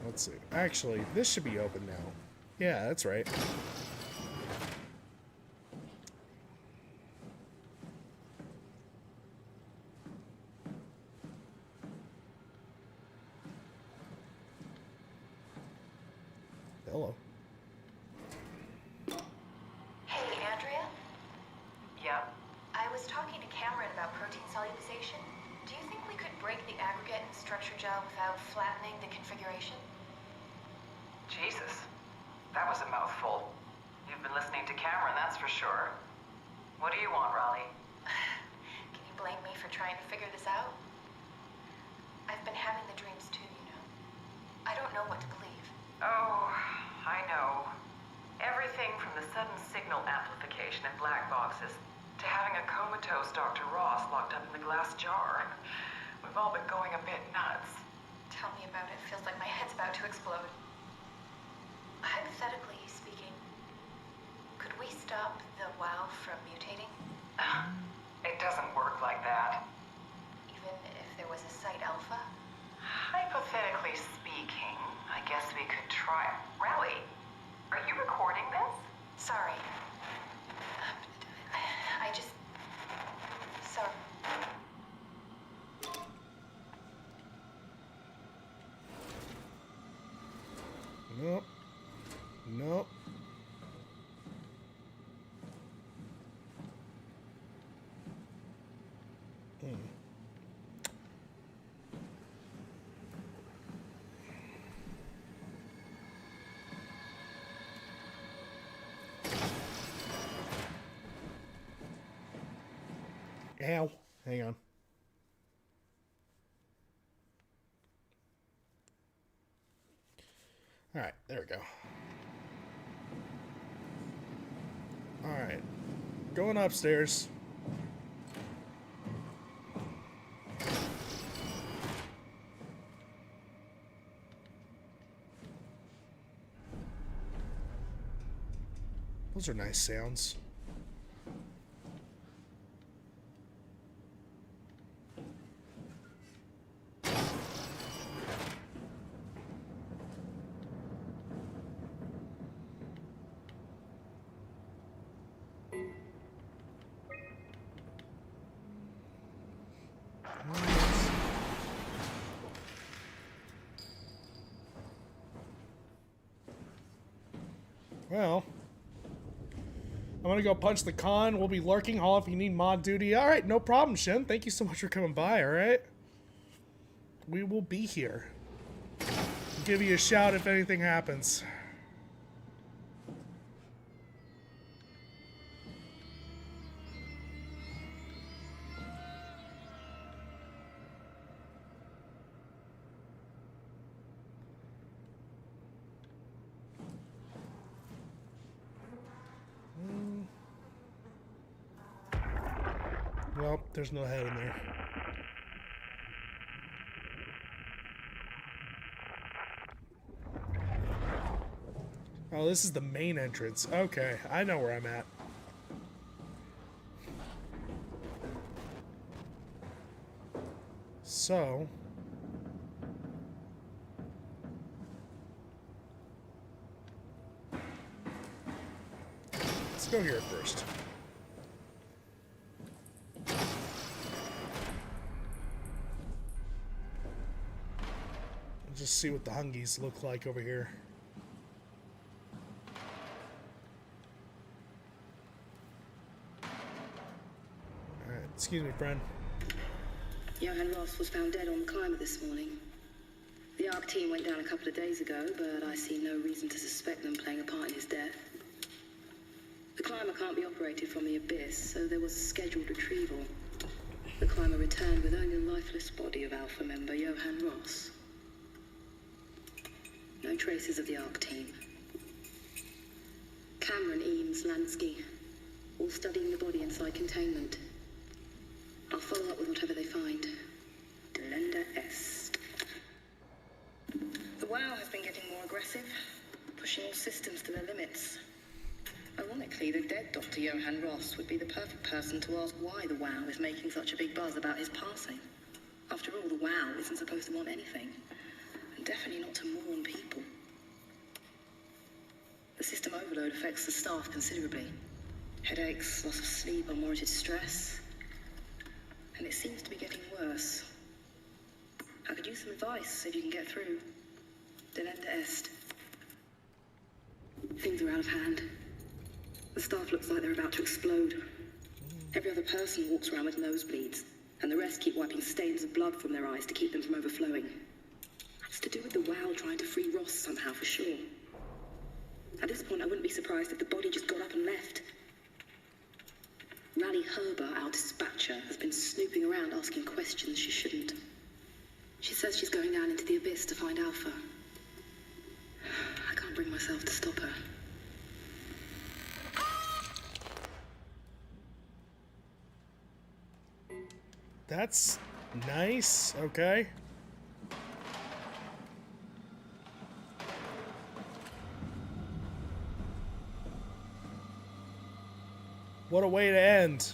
Let's see. Actually, this should be open now. Yeah, that's right. Hello. Hey, Andrea? Yeah? I was talking to Cameron about protein solubilization. Do you think we could break the aggregate and structure gel without flattening the configuration? Jesus, that was a mouthful. You've been listening to Cameron, that's for sure. What do you want, Raleigh? Can you blame me for trying to figure this out? I've been having the dreams too, you know. I don't know what to believe. Oh, I know. Everything from the sudden signal amplification in black boxes to having a comatose Dr. Ross locked up in the glass jar. We've all been going a bit nuts. Tell me about it. Feels like my head's about to explode. Hypothetically speaking, could we stop the WoW from mutating? It doesn't work like that. Even if there was a Site Alpha? Hypothetically speaking, I guess we could try. Raleigh, are you recording this? Sorry. I just... Sorry. Nope. Nope. Ow. Hang on. Alright, there we go. Alright. Going upstairs. Those are nice sounds. Well, I'm gonna go punch the con. We'll be lurking hall if you need mod duty. All right, no problem, Shen. Thank you so much for coming by. All right, we will be here. I'll give you a shout if anything happens. Well, there's no head in there. Oh, this is the main entrance. Okay, I know where I'm at. So... let's go here first. Just see what the hungies look like over here. Alright, excuse me, friend. Johann Ross was found dead on the climber this morning. The ARC team went down a couple of days ago, but I see no reason to suspect them playing a part in his death. The climber can't be operated from the abyss, so there was a scheduled retrieval. The climber returned with only the lifeless body of Alpha member Johann Ross. No traces of the ARC team. Cameron, Eames, Lansky, all studying the body inside containment. I'll follow up with whatever they find. Delenda Est. The WoW has been getting more aggressive, pushing all systems to their limits. Ironically, the dead Dr. Johann Ross would be the perfect person to ask why the WoW is making such a big buzz about his passing. After all, the WoW isn't supposed to want anything. Definitely not to mourn people. The system overload affects the staff considerably. Headaches, loss of sleep, unwarranted stress. And it seems to be getting worse. I could use some advice if you can get through. Delenda Est. Things are out of hand. The staff looks like they're about to explode. Every other person walks around with nosebleeds, and the rest keep wiping stains of blood from their eyes to keep them from overflowing. It's to do with the WoW trying to free Ross somehow, for sure. At this point, I wouldn't be surprised if the body just got up and left. Rally Herber, our dispatcher, has been snooping around asking questions she shouldn't. She says she's going down into the abyss to find Alpha. I can't bring myself to stop her. That's nice, okay. What a way to end.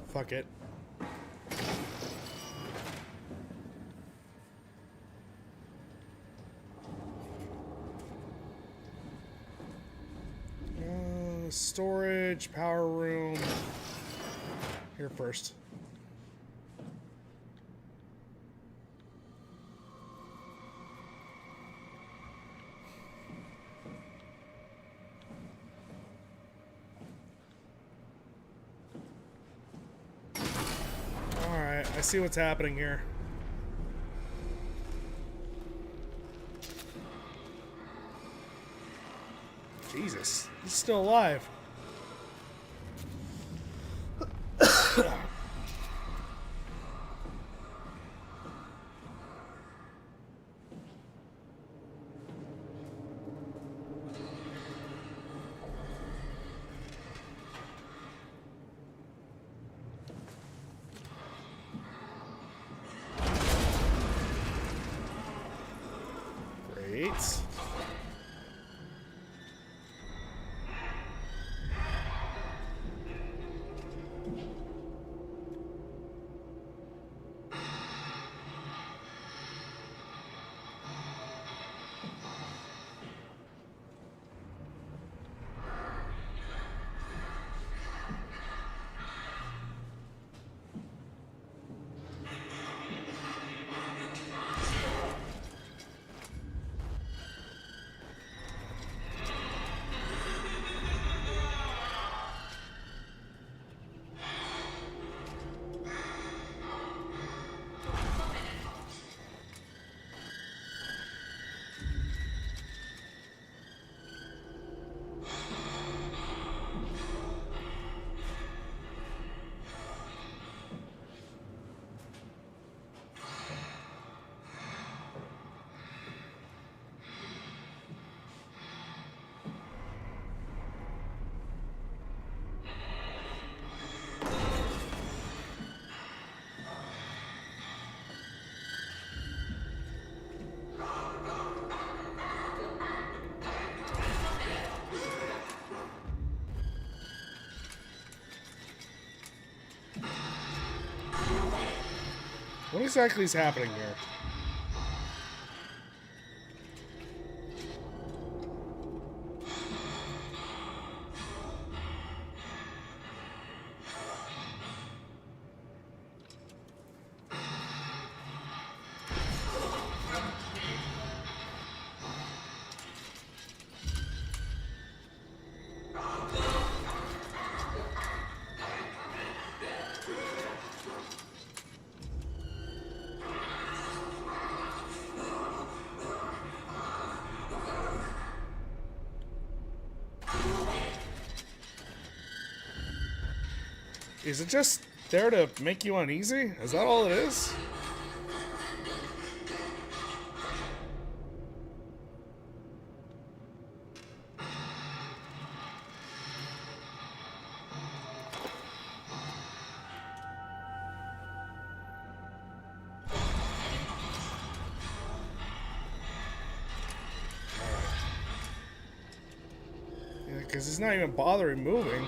Fuck it. Storage, power room. Here first. I see what's happening here. Jesus, he's still alive. Great. What exactly is happening here? Is it just there to make you uneasy? Is that all it is? Yeah, because he's not even bothering moving.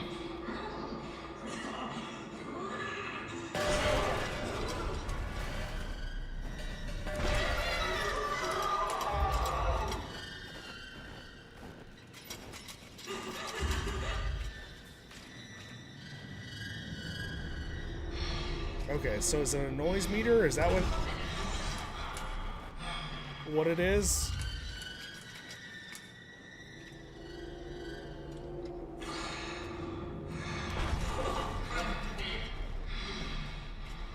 Okay, so is it a noise meter? Is that what it is?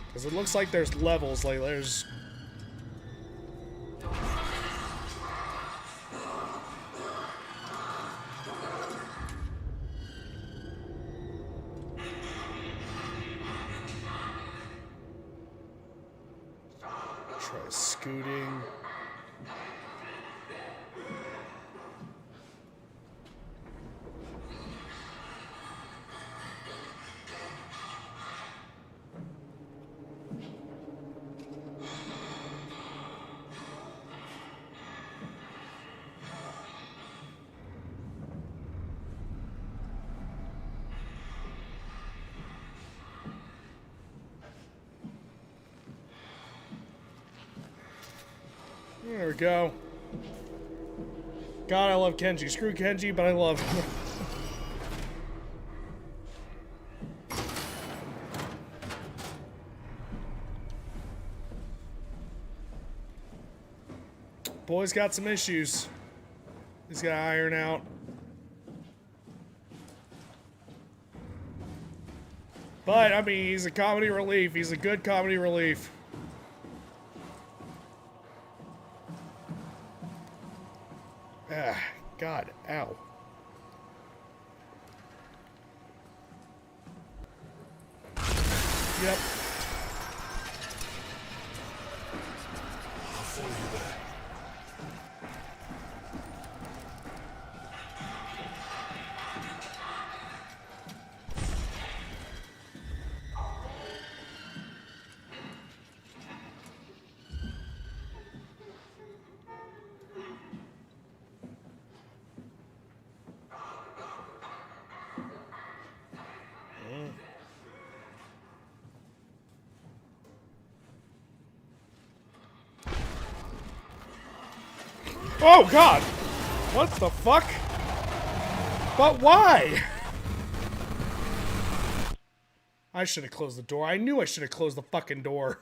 Because it looks like there's levels, like there's... Try scooting. There we go. God, I love Kenji. Screw Kenji, but I love him. Boy's got some issues. He's got to iron out. But, I mean, he's a comedy relief. He's a good comedy relief. Ah, God, ow. Yep. Oh, God! What the fuck? But why? I should have closed the door. I knew I should have closed the fucking door.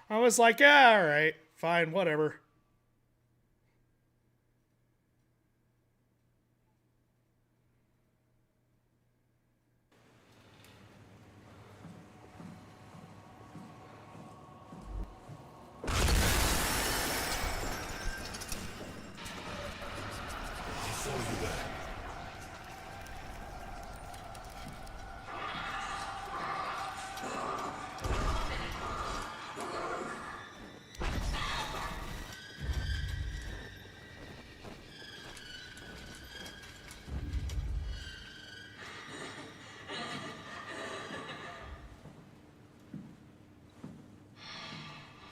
I was like, yeah, alright. Fine, whatever.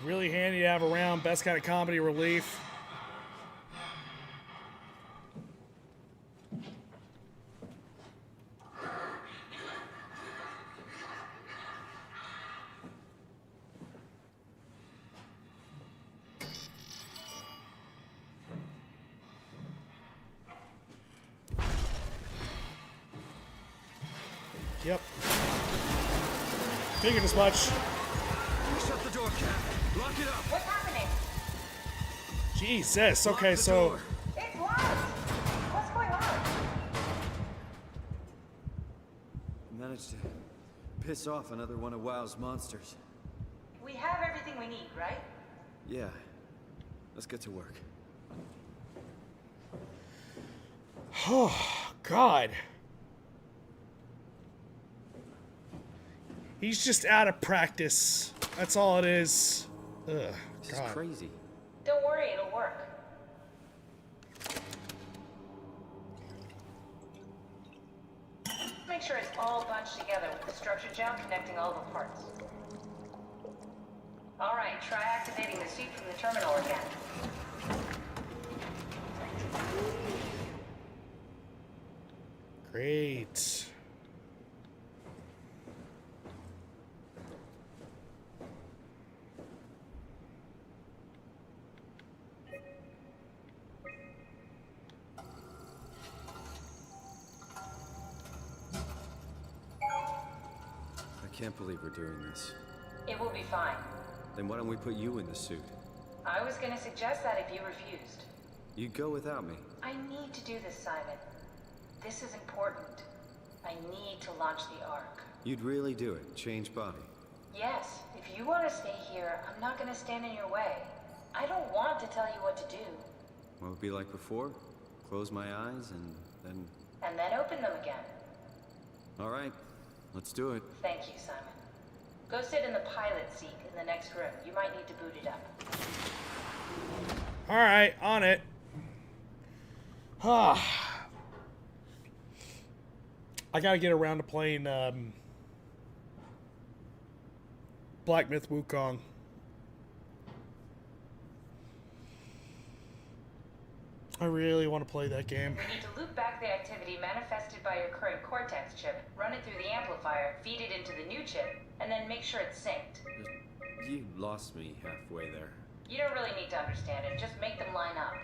Really handy to have around. Best kind of comedy relief. Yep. Figured as much. Shut the door, Cap. Lock it up. What's happening? Jesus. Okay, so It's locked. What's going on? Managed to piss off another one of WoW's monsters. We have everything we need, right? Yeah. Let's get to work. oh God. He's just out of practice. That's all it is. Ugh. This is God. crazy. Don't worry, it'll work. Make sure it's all bunched together with the structure gel connecting all the parts. Alright, try activating the suit from the terminal again. Great. I can't believe we're doing this. It will be fine. Then why don't we put you in the suit? I was gonna suggest that if you refused. You'd go without me. I need to do this, Simon. This is important. I need to launch the Ark. You'd really do it. Change body. Yes, if you want to stay here, I'm not gonna stand in your way. I don't want to tell you what to do. What would it be like before? Close my eyes and then... And then open them again. All right. Let's do it. Thank you, Simon. Go sit in the pilot seat in the next room. You might need to boot it up. Alright, on it. Ah. I gotta get around to playing Black Myth Wukong. I really want to play that game. We need to loop back the activity manifested by your current Cortex chip, run it through the amplifier, feed it into the new chip, and then make sure it's synced. You lost me halfway there. You don't really need to understand it, just make them line up.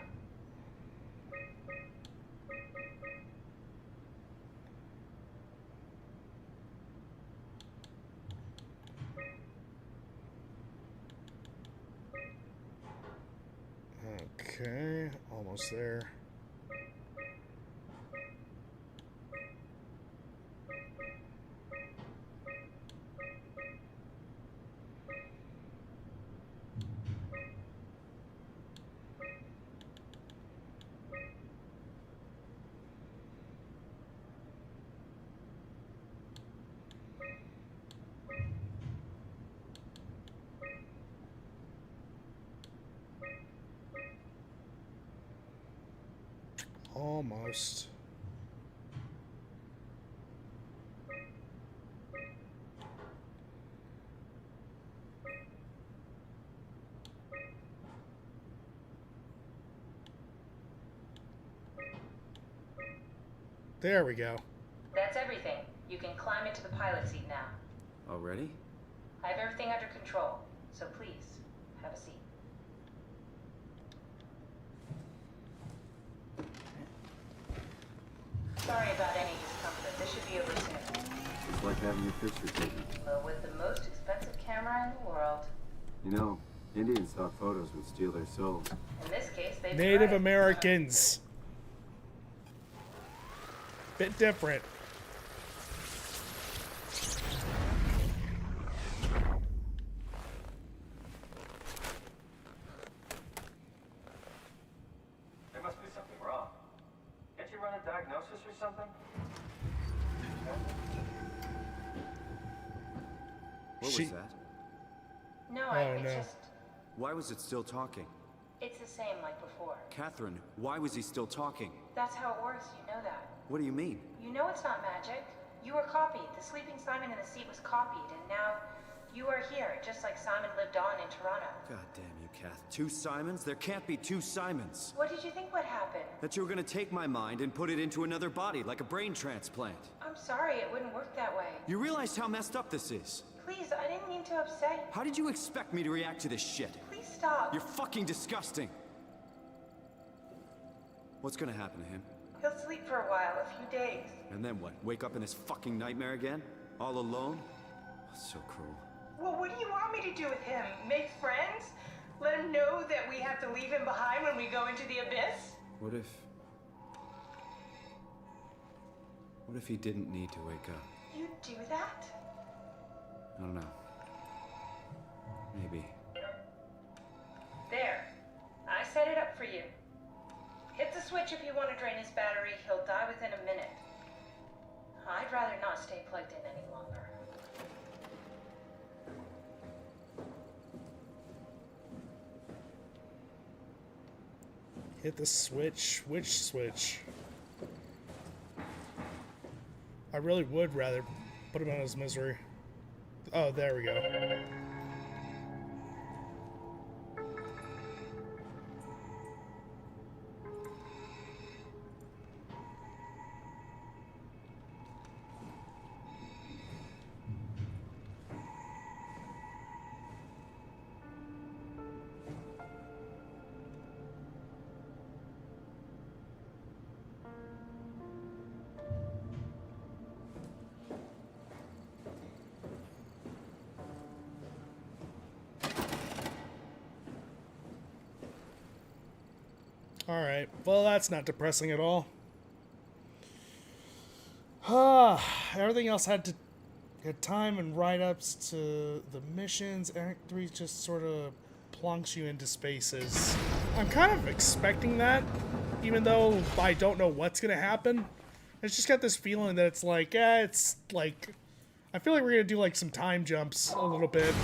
Okay, almost there. Almost. There we go. That's everything. You can climb into the pilot seat now. Already? I have everything under control, so please, have a seat. Sorry about any discomfort. This should be over soon. It's like having your picture taken. Well, with the most expensive camera in the world. You know, Indian stock photos would steal their souls. In this case, they Native Americans. Bit different. There must be something wrong. Can't you run a diagnosis or something? What was that? No, Oh, no. just... Why was it still talking? It's the same like before. Catherine, why was he still talking? That's how it works, you know that. What do you mean? You know it's not magic. You were copied. The sleeping Simon in the seat was copied, and now you are here, just like Simon lived on in Toronto. God damn you, Kath. 2 Simons? There can't be 2 Simons. What did you think would happen? That you were gonna take my mind and put it into another body, like a brain transplant. I'm sorry, it wouldn't work that way. You realize how messed up this is? Please, I didn't mean to upset you. How did you expect me to react to this shit? Please stop. You're fucking disgusting. What's gonna happen to him? He'll sleep for a while, a few days. And then what? Wake up in this fucking nightmare again? All alone? So cruel. Well, what do you want me to do with him? Make friends? Let him know that we have to leave him behind when we go into the abyss? What if he didn't need to wake up? You do that? I don't know. Maybe. There. I set it up for you. Hit the switch if you want to drain his battery. He'll die within a minute. I'd rather not stay plugged in any longer. Hit the switch. Which switch? I really would rather put him out of his misery. Oh, there we go. Alright, well that's not depressing at all. Everything else had time and write-ups to the missions. Act 3 just sort of plonks you into spaces. I'm kind of expecting that, even though I don't know what's gonna happen. It's just got this feeling that it's like, it's like... I feel like we're gonna do like some time jumps a little bit.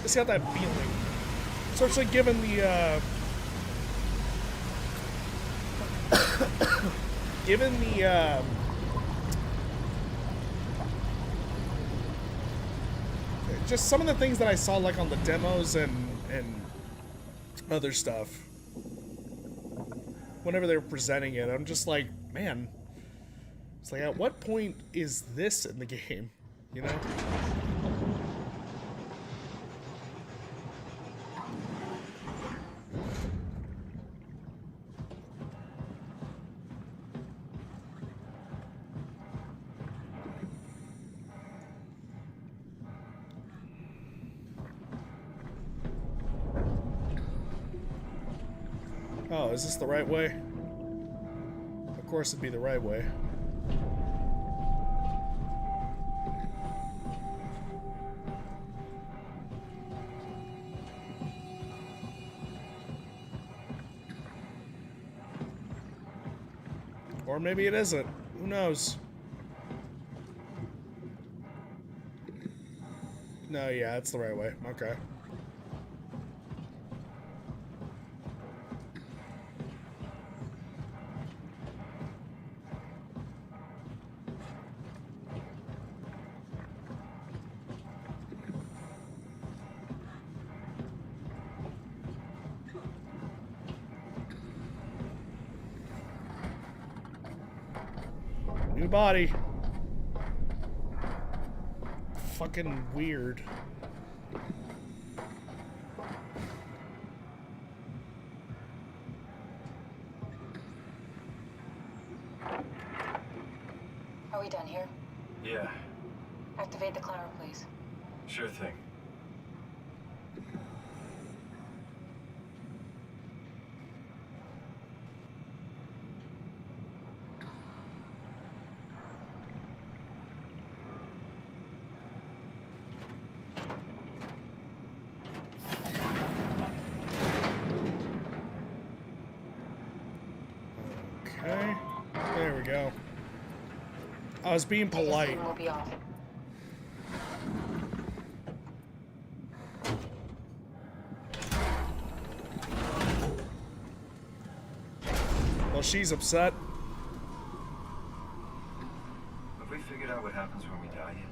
It's got that feeling. So it's like given the, given the, just some of the things that I saw like on the demos and other stuff, whenever they were presenting it, I'm just like, man, it's like, at what point is this in the game, you know? Oh, is this the right way? Of course it'd be the right way. Or maybe it isn't. Who knows? No, yeah, it's the right way. Okay. New body. Fucking weird. Are we done here? Yeah, Activate the climber, please. sure thing. Okay. There we go. I was being Take a polite. seat and we'll be off. Well, she's upset. Have we figured out what happens when we die yet?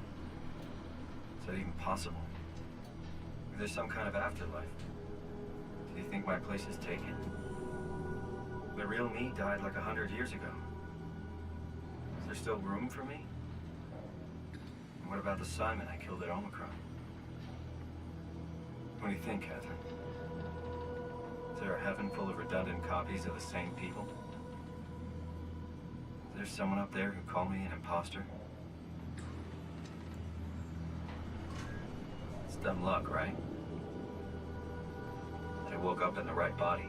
Is that even possible? Is there some kind of afterlife? Do you think my place is taken? The real me died like 100 years ago. Is there still room for me? And what about the Simon I killed at Omicron? What do you think, Catherine? Is there a heaven full of redundant copies of the same people? Is there someone up there who called me an imposter? It's dumb luck, right? I woke up in the right body.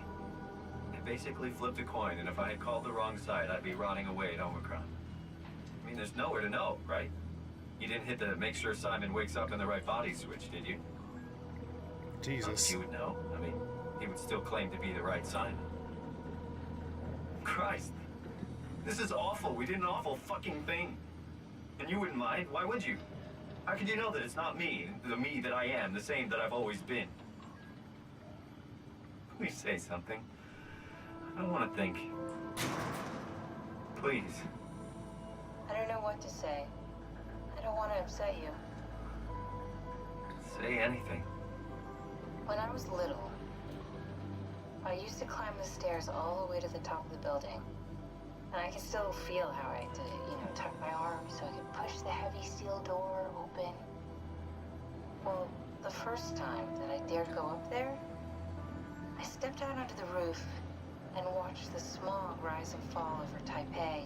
I basically flipped a coin, and if I had called the wrong side, I'd be rotting away at Omicron. I mean, there's nowhere to know, right? You didn't hit the make sure Simon wakes up in the right body switch, did you? Jesus. You would know. I mean, he would still claim to be the right Simon. Christ. This is awful. We did an awful fucking thing. And you wouldn't mind? Why would you? How could you know that it's not me, the me that I am, the same that I've always been? Please say something. I don't want to think. Please. I don't know what to say. I don't want to upset you. Say anything. When I was little, I used to climb the stairs all the way to the top of the building. And I can still feel how I had to, tuck my arms so I could push the heavy steel door open. Well, the first time that I dared go up there, I stepped out onto the roof and watched the smog rise and fall over Taipei.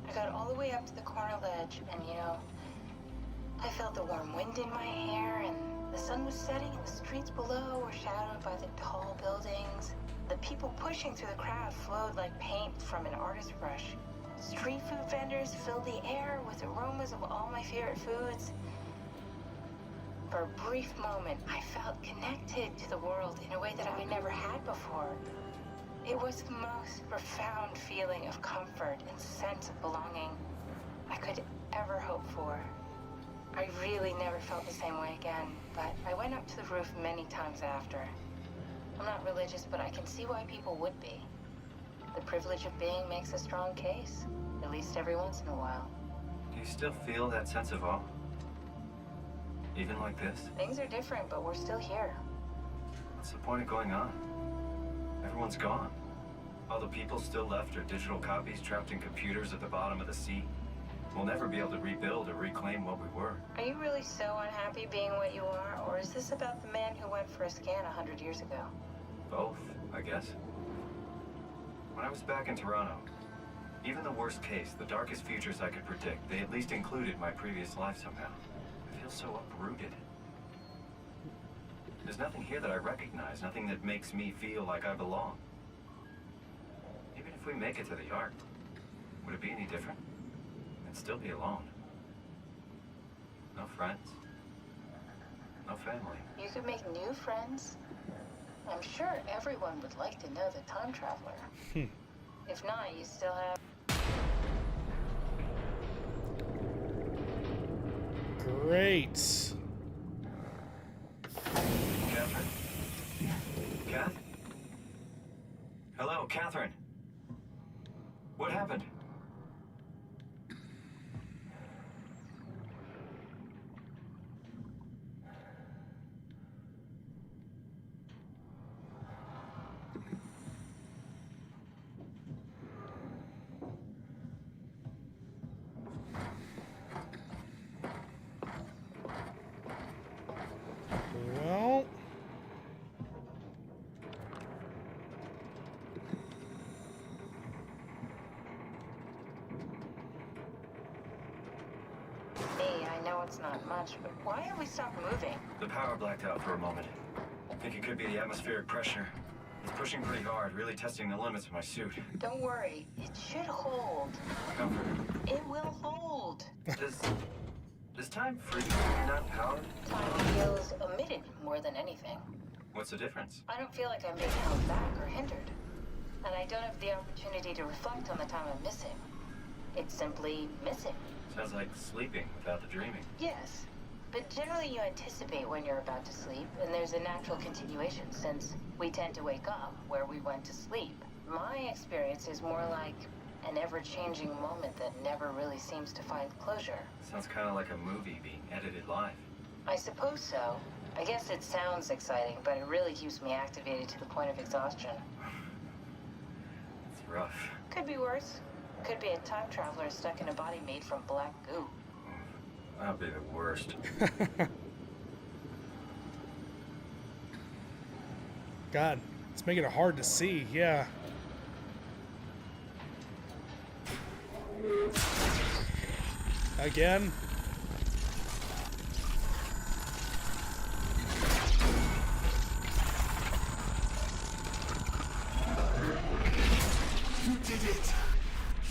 I got all the way up to the corner ledge and, I felt the warm wind in my hair and the sun was setting and the streets below were shadowed by the tall buildings. The people pushing through the crowd flowed like paint from an artist's brush. Street food vendors filled the air with aromas of all my favorite foods. For a brief moment, I felt connected to the world in a way that I never had before. It was the most profound feeling of comfort and sense of belonging I could ever hope for. I really never felt the same way again, but I went up to the roof many times after. I'm not religious, but I can see why people would be. The privilege of being makes a strong case, at least every once in a while. Do you still feel that sense of awe? Even like this? Things are different, but we're still here. What's the point of going on? Everyone's gone. All the people still left are digital copies trapped in computers at the bottom of the sea. We'll never be able to rebuild or reclaim what we were. Are you really so unhappy being what you are, or is this about the man who went for a scan 100 years ago? Both, I guess. When I was back in Toronto, even the worst case, the darkest futures I could predict, they at least included my previous life somehow. I feel so uprooted. There's nothing here that I recognize, nothing that makes me feel like I belong. Even if we make it to the Ark, would it be any different? I'd still be alone. No friends. No family. You could make new friends. I'm sure everyone would like to know the time traveler. If not, you still have... Great. Catherine? Kath? Hello, Catherine. What happened? not much, but why have we stopped moving? The power blacked out for a moment. Think it could be the atmospheric pressure. It's pushing pretty hard, really testing the limits of my suit. Don't worry, it should hold. Comfort. It will hold. Does time freeze, not power? Time feels omitted more than anything. What's the difference? I don't feel like I'm being held back or hindered. And I don't have the opportunity to reflect on the time I'm missing. It's simply missing. Sounds like sleeping without the dreaming. Yes, but generally you anticipate when you're about to sleep, and there's a natural continuation since we tend to wake up where we went to sleep. My experience is more like an ever-changing moment that never really seems to find closure. Sounds kind of like a movie being edited live. I suppose so. I guess it sounds exciting, but it really keeps me activated to the point of exhaustion. It's rough. Could be worse. Could be a time traveler stuck in a body made from black goo. That'd be the worst. God, it's making it hard to see, yeah. Again? You did it!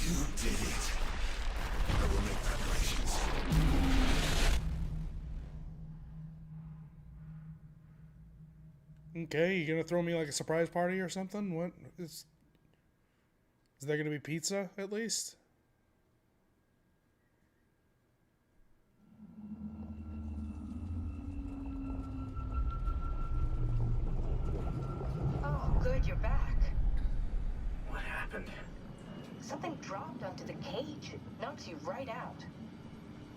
You did it! I will make preparations. Okay, you gonna throw me like a surprise party or something? What is there gonna be pizza at least? Oh, good, you're back. What happened? Something dropped onto the cage. It knocks you right out.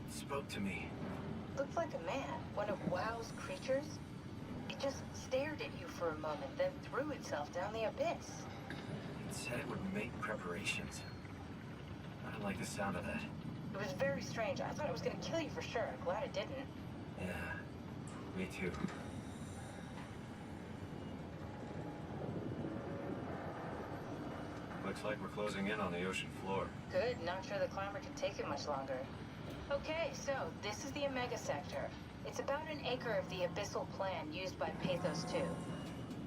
It spoke to me. Looked like a man, one of WoW's creatures. It just stared at you for a moment, then threw itself down the abyss. It said it would make preparations. I don't like the sound of that. It was very strange. I thought it was going to kill you for sure. I'm glad it didn't. Yeah, me too. Looks like we're closing in on the ocean floor. Good. Not sure the climber can take it much longer. Okay, so this is the Omega Sector. It's about an acre of the abyssal plan used by Pathos 2.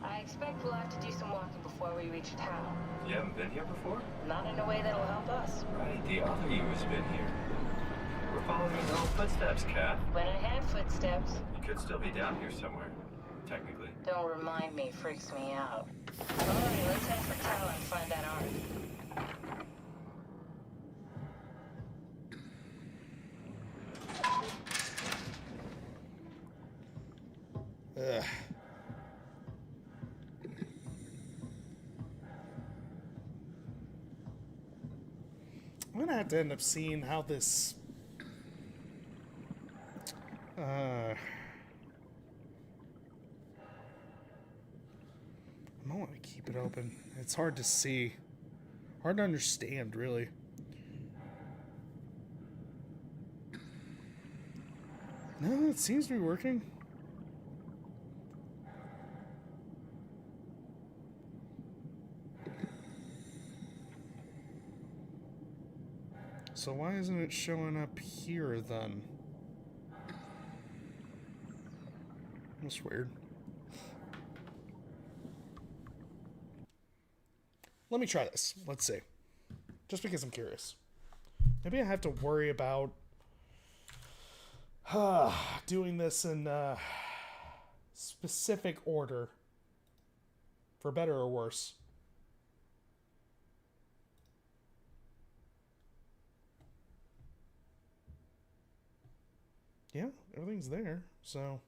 I expect we'll have to do some walking before we reach town. You haven't been here before? Not in a way that'll help us. Right, the other you has been here. We're following your own footsteps, Kat. When I had footsteps. You could still be down here somewhere, technically. Don't remind me, freaks me out. Alright, let's head for town and find that ark. Ugh. I'm gonna have to end up seeing how this I might want to keep it open. It's hard to see. Hard to understand, really. No, it seems to be working. So why isn't it showing up here then? That's weird. Let me try this. Let's see. Just because I'm curious. Maybe I have to worry about doing this in specific order. For better or worse. Yeah, everything's there, so...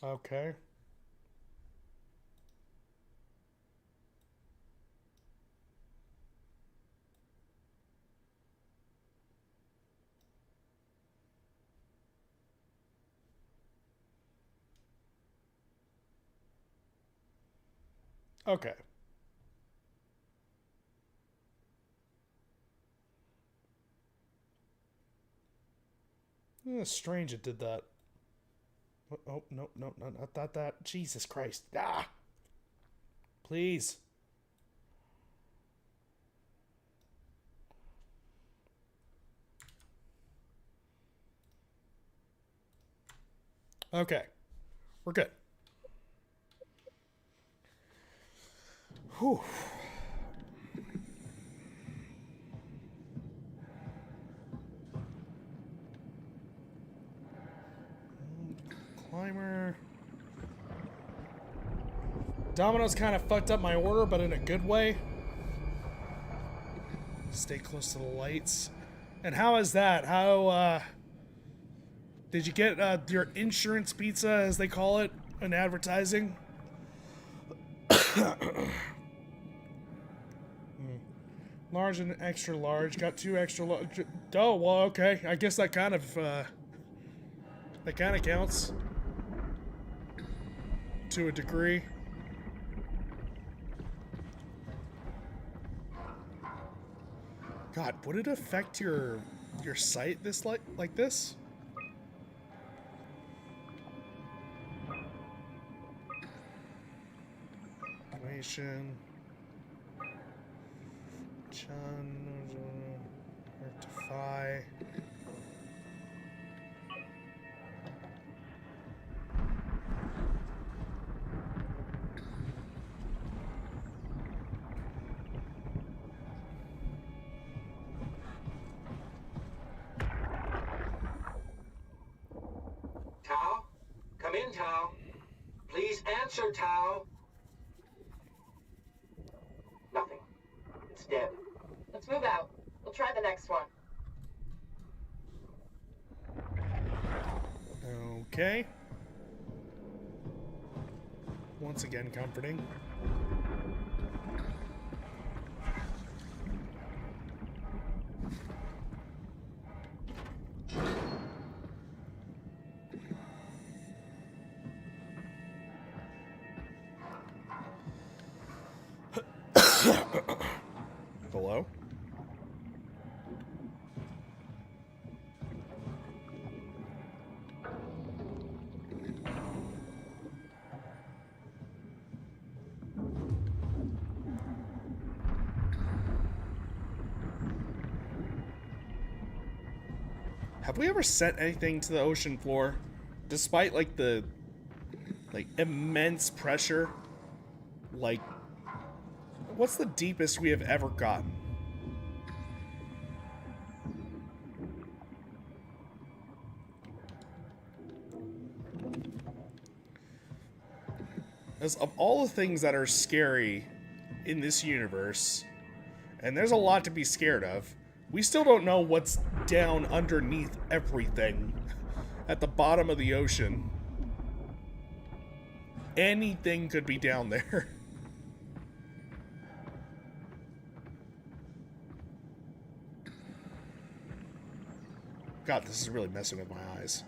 Okay. Okay. Strange it did that. Oh, no, not that. Jesus Christ. Ah! Please. Okay. We're good. Whew. Climber. Domino's kind of fucked up my order, but in a good way. Stay close to the lights. And how is that? How, did you get your insurance pizza, as they call it, in advertising? Large and extra large. Got 2 extra large. Oh, well, okay. I guess that kind of counts. To a degree. God, would it affect your sight this like this? Animation. Rectify. Tao? Come in, Tao. Please answer, Tao. Nothing. It's dead. Let's move out. We'll try the next one. Okay. Once again, comforting. Hello? Have we ever sent anything to the ocean floor? Despite, like, the, like, immense pressure? Like, what's the deepest we have ever gotten? As of all the things that are scary in this universe, and there's a lot to be scared of, we still don't know what's down underneath everything at the bottom of the ocean. Anything could be down there. God, this is really messing with my eyes.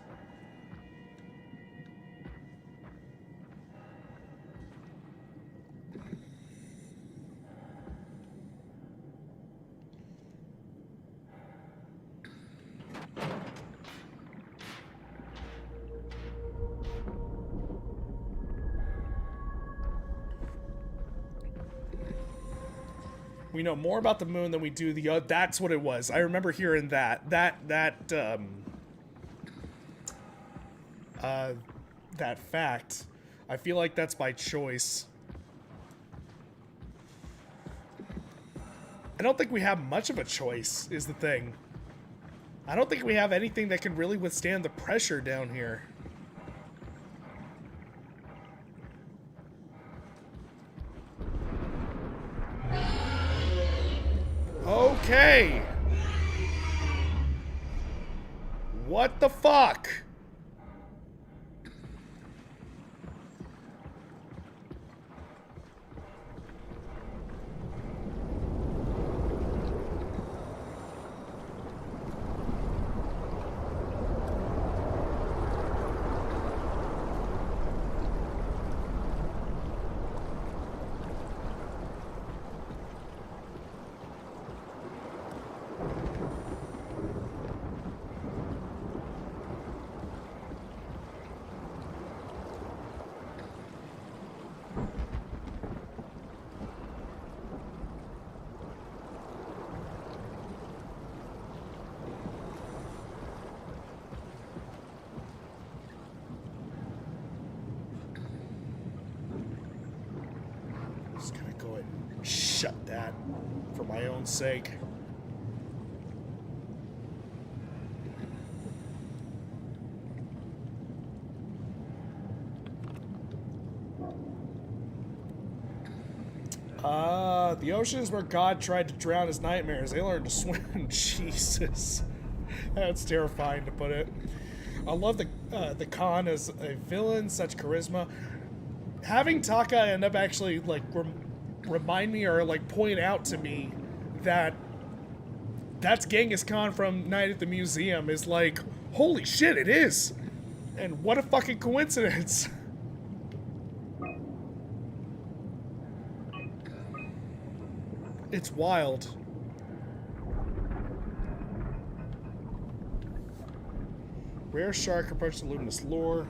We know more about the moon than we do the that's what it was. I remember hearing that. That fact. I feel like that's by choice. I don't think we have much of a choice, is the thing. I don't think we have anything that can really withstand the pressure down here. Okay. What the fuck? shut that for my own sake. The ocean is where God tried to drown his nightmares. They learned to swim. Jesus. That's terrifying to put it. I love the Khan as a villain, such charisma. Having Taka end up actually, like, remind me or, like, point out to me that that's Genghis Khan from Night at the Museum is like, holy shit, it is! And what a fucking coincidence. It's wild. Rare shark approached the luminous lure.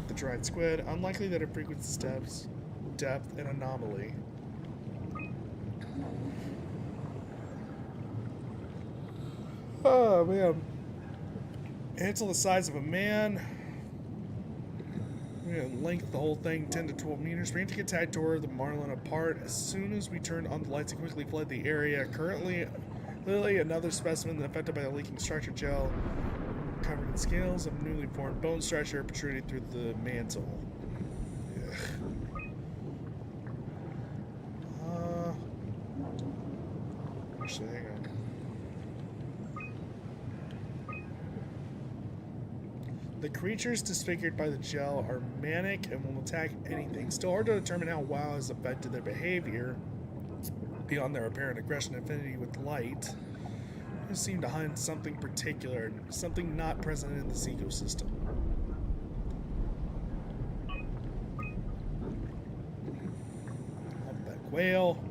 The dried squid. Unlikely that it frequents steps, depth, and anomaly. Oh, man. Ants the size of a man. We're going to length the whole thing 10 to 12 meters. We need to get tied toward the marlin apart. As soon as we turned on the lights and quickly fled the area. Currently, literally another specimen affected by the leaking structure gel. Covered in scales, a newly formed bone structure protruding through the mantle. Actually, hang on. The creatures disfigured by the gel are manic and will attack anything. Still hard to determine how WoW has affected their behavior beyond their apparent aggression and affinity with light. They seem to hunt something particular, something not present in this ecosystem. Humpback whale.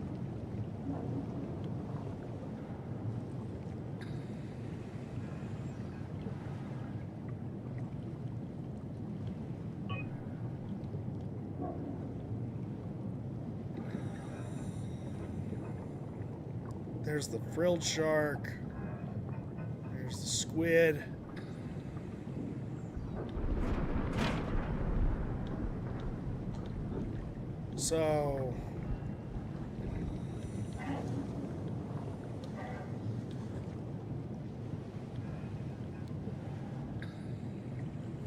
There's the frilled shark. There's the squid. So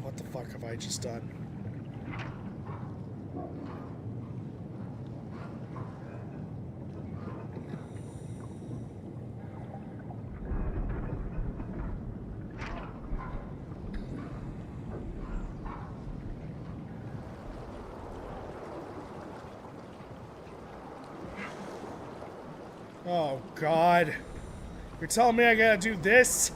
what the fuck have I just done? Oh, God. You're telling me I gotta do this?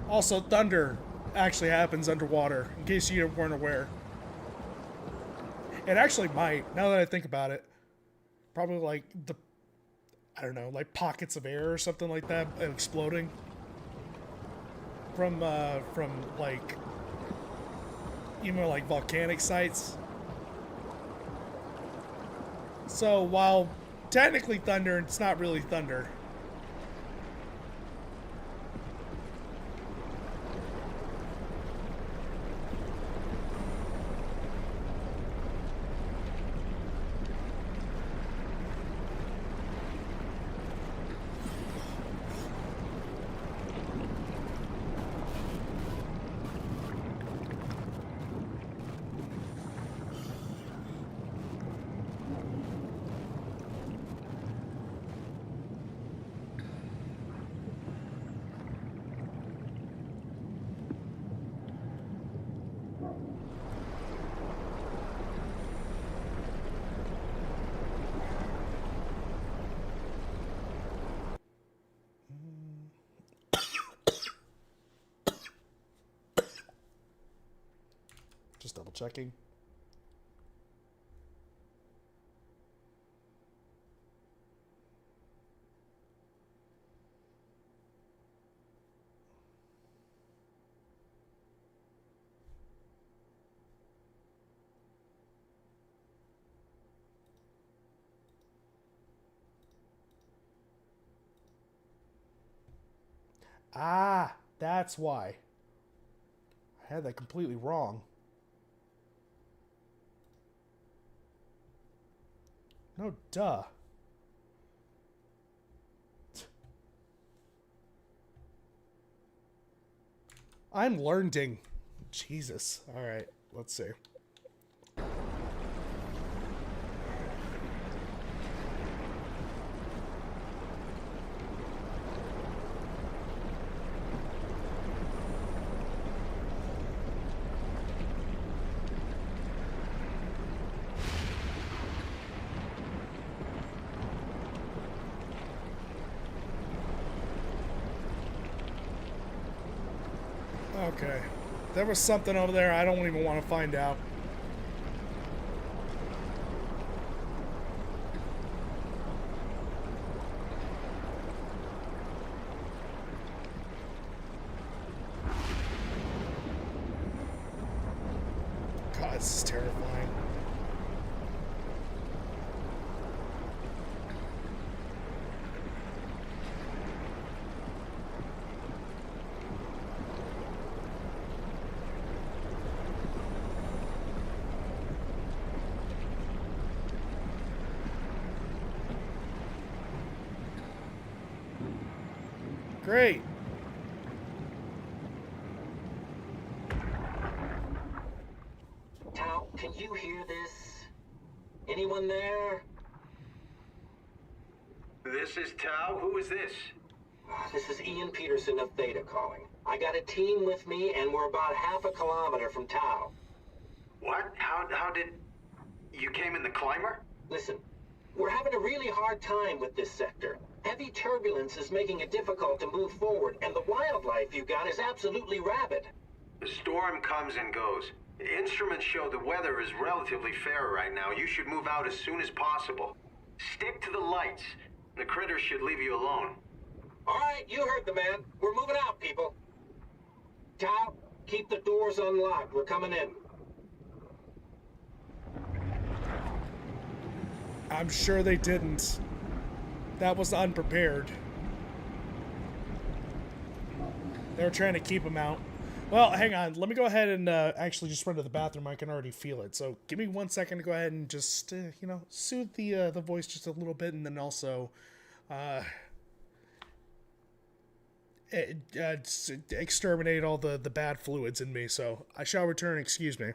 Also, thunder actually happens underwater, in case you weren't aware. It actually might, now that I think about it. Probably like I don't know, like pockets of air or something like that exploding from like, you know, like volcanic sites. So while technically thunder, it's not really thunder. Just double checking. Ah, that's why. I had that completely wrong. No, duh. I'm learning. Jesus. Alright, let's see. Okay. There was something over there I don't even want to find out. God, this is terrifying. Great. Tao, can you hear this? Anyone there? This is Tau. Who is this? This is Ian Peterson of Theta calling. I got a team with me, and we're about half a kilometer from Tau. What? How did... You came in the climber? Listen, we're having a really hard time with this sector. Heavy turbulence is making it difficult to move forward, and the wildlife you got is absolutely rabid. The storm comes and goes. Instruments show the weather is relatively fair right now. You should move out as soon as possible. Stick to the lights. The critters should leave you alone. All right, you heard the man. We're moving out, people. Tao, keep the doors unlocked. We're coming in. I'm sure they didn't. That was unprepared. They were trying to keep him out. Well, hang on. Let me go ahead and actually just run to the bathroom. I can already feel it. So give me 1 second to go ahead and just, you know, soothe the voice just a little bit, and then also exterminate all the bad fluids in me. So I shall return. Excuse me.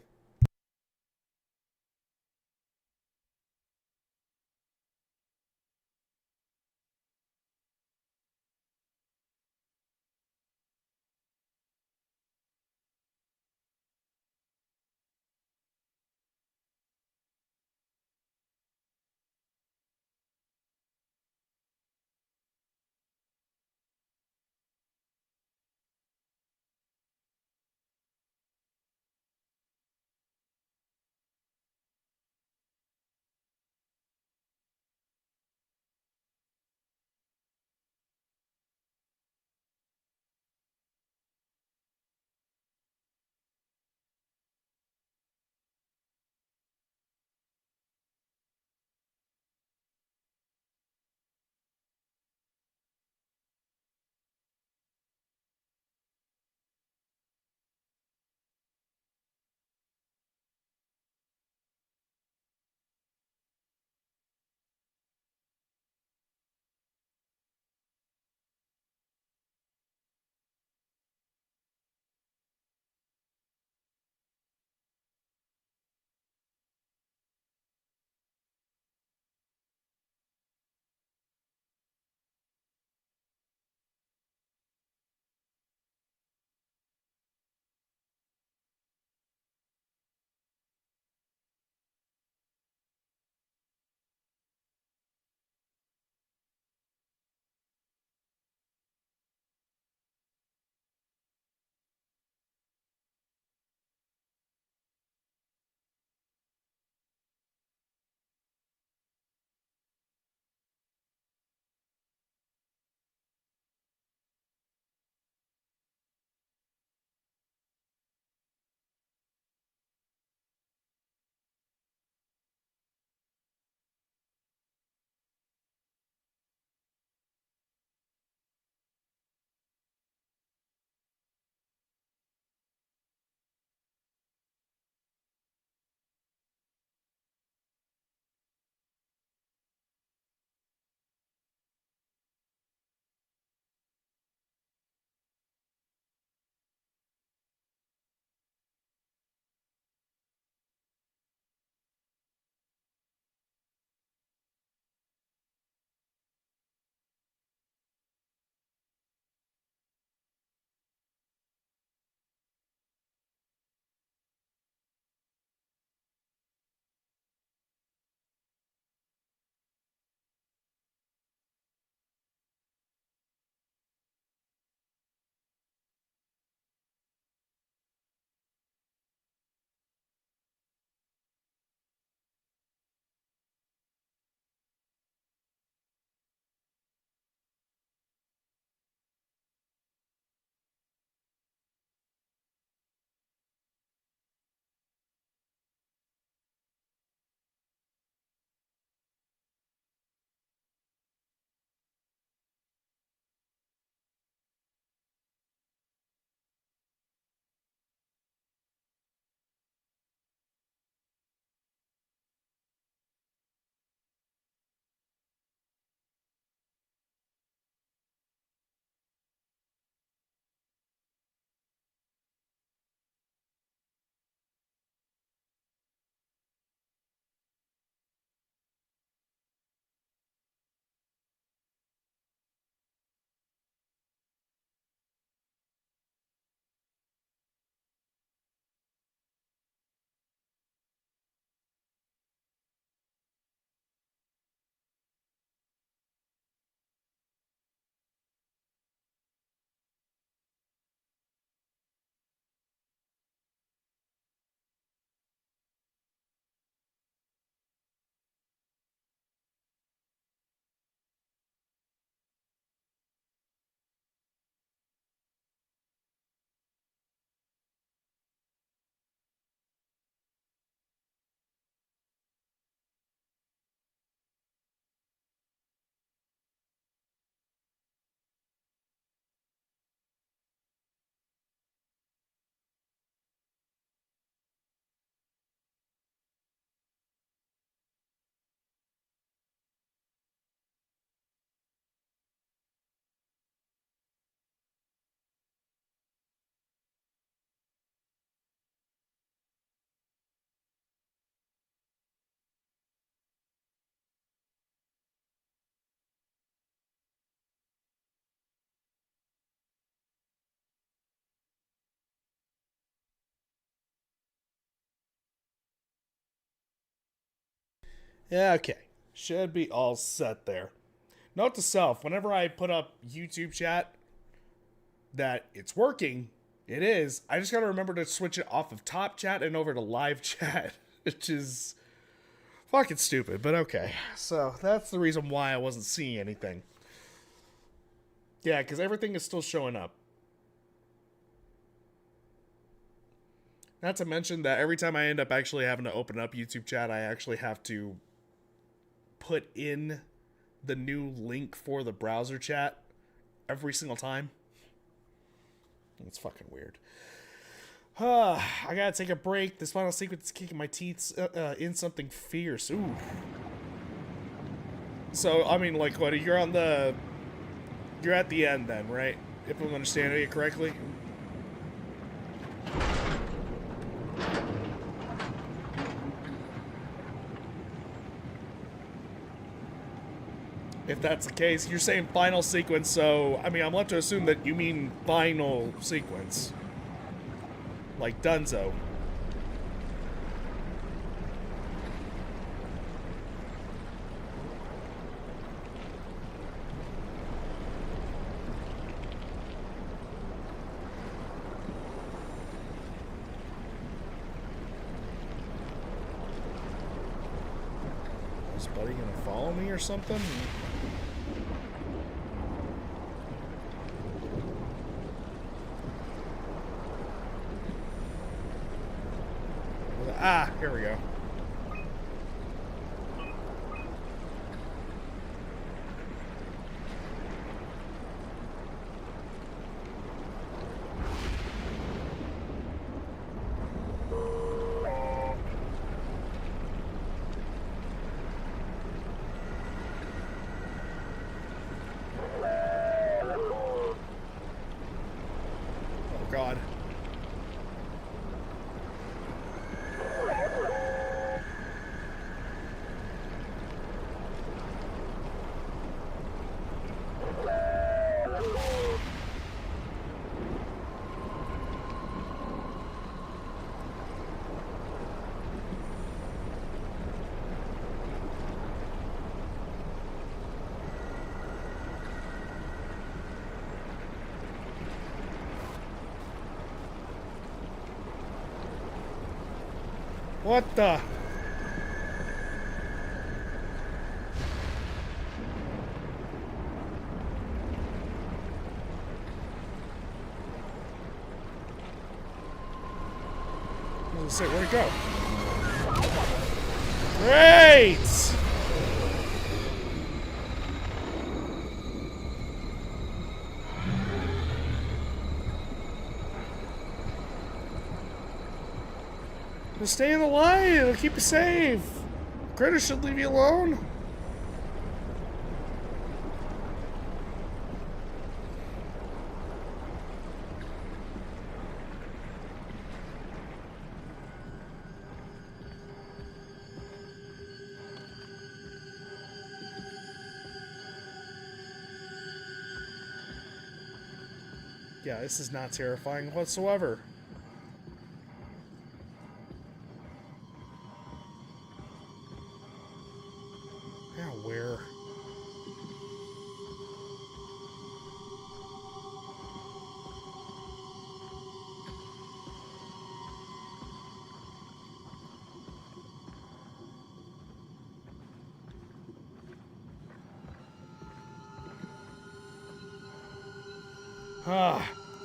Yeah, okay. Should be all set there. Note to self, whenever I put up YouTube chat that it's working, it is. I just gotta remember to switch it off of top chat and over to live chat, which is fucking stupid, but okay. So that's the reason why I wasn't seeing anything. Yeah, because everything is still showing up. Not to mention that every time I end up actually having to open up YouTube chat, I actually have to put in the new link for the browser chat every single time. It's fucking weird. I gotta take a break. This final sequence is kicking my teeth in something fierce. Ooh. So, I mean, like, what, you're at the end then, right? If I'm understanding it correctly. If that's the case, you're saying final sequence, so, I mean, I'm left to assume that you mean final sequence. Like Dunzo. Is Buddy gonna follow me or something? Ah, here we go. Oh, God. What the? Let's see, where'd it go? Great! Just stay in the line, it'll keep you safe. Critters should leave you alone. Yeah, this is not terrifying whatsoever. Yeah, where?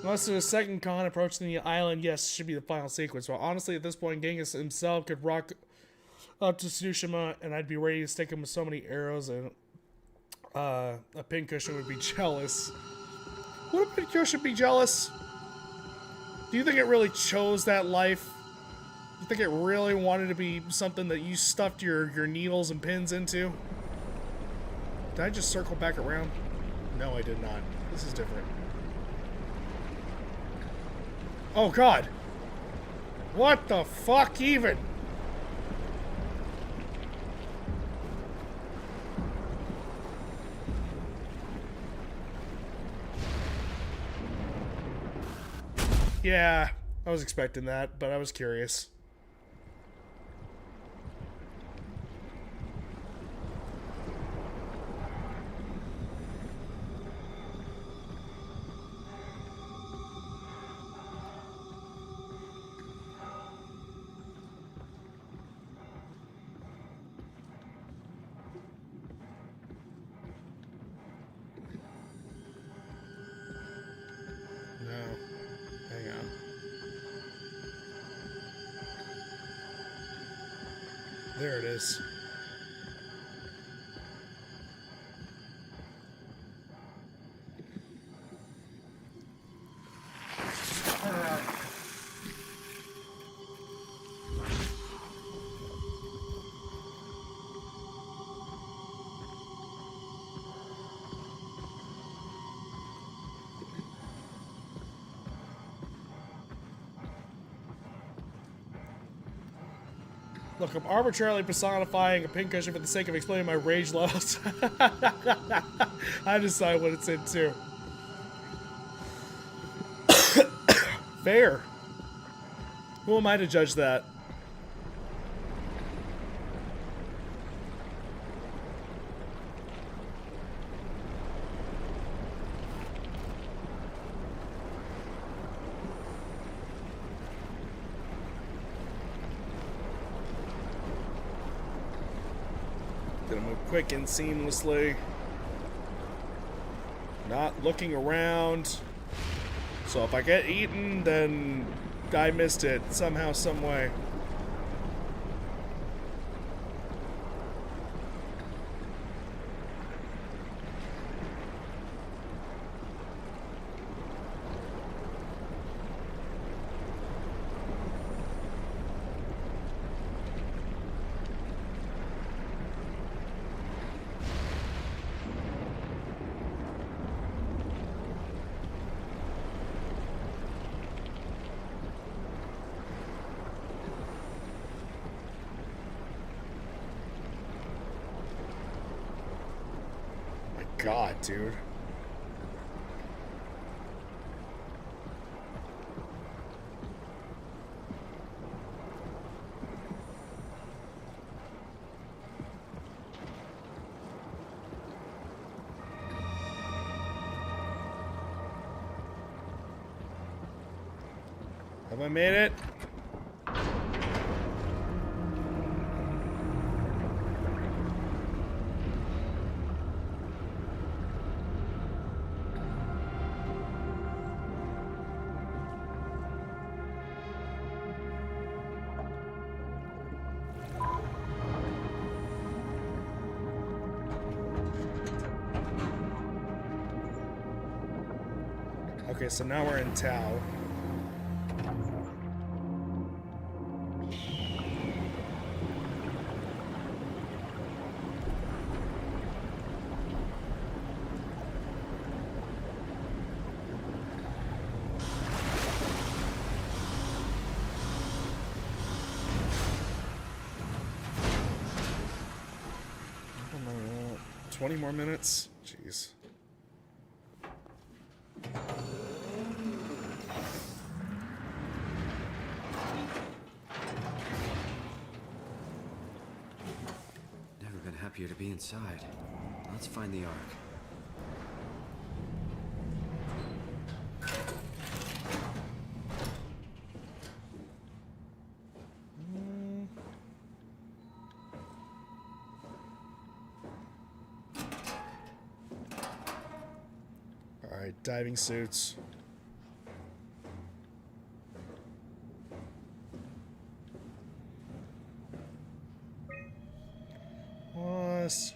Unless there's a second con approaching the island, yes, should be the final sequence. Well, honestly, at this point, Genghis himself could rock up to Tsushima, and I'd be ready to stick him with so many arrows, and a pincushion would be jealous. Would a pincushion be jealous? Do you think it really chose that life? You think it really wanted to be something that you stuffed your needles and pins into? Did I just circle back around? No, I did not. This is different. Oh, God. What the fuck even? Yeah, I was expecting that, but I was curious. Days. Look, I'm arbitrarily personifying a pincushion for the sake of explaining my rage levels. I decide what it's into. Fair. Who am I to judge that? Gonna move quick and seamlessly. Not looking around. So if I get eaten, then I missed it somehow, some way. God, dude. Have I made it? Okay, so now we're in Tau. I don't know, 20 more minutes? Jeez. Happier to be inside. Let's find the Ark. All right, diving suits. Plus.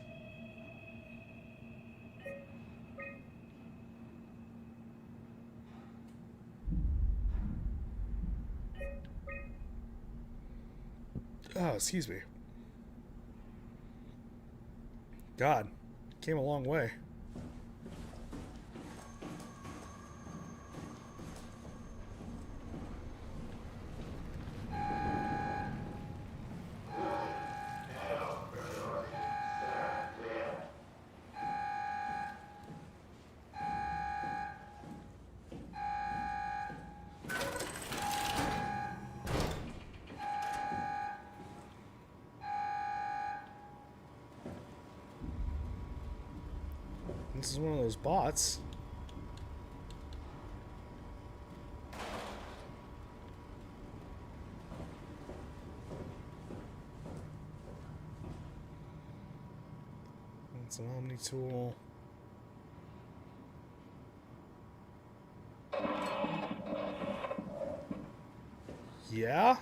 Oh, excuse me. God, came a long way. This is one of those bots. It's an Omni tool. Yeah?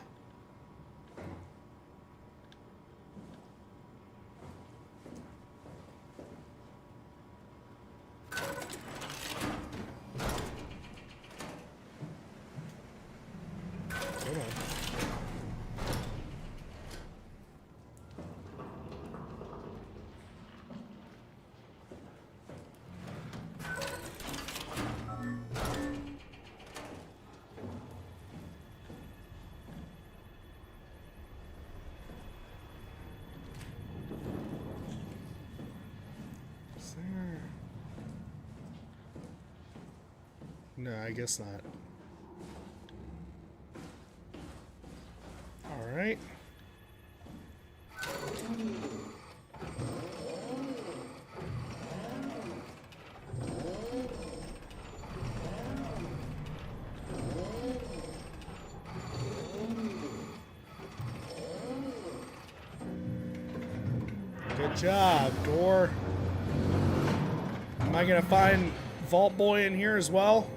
No, I guess not. Alright. Good job, door. Am I gonna find Vault Boy in here as well?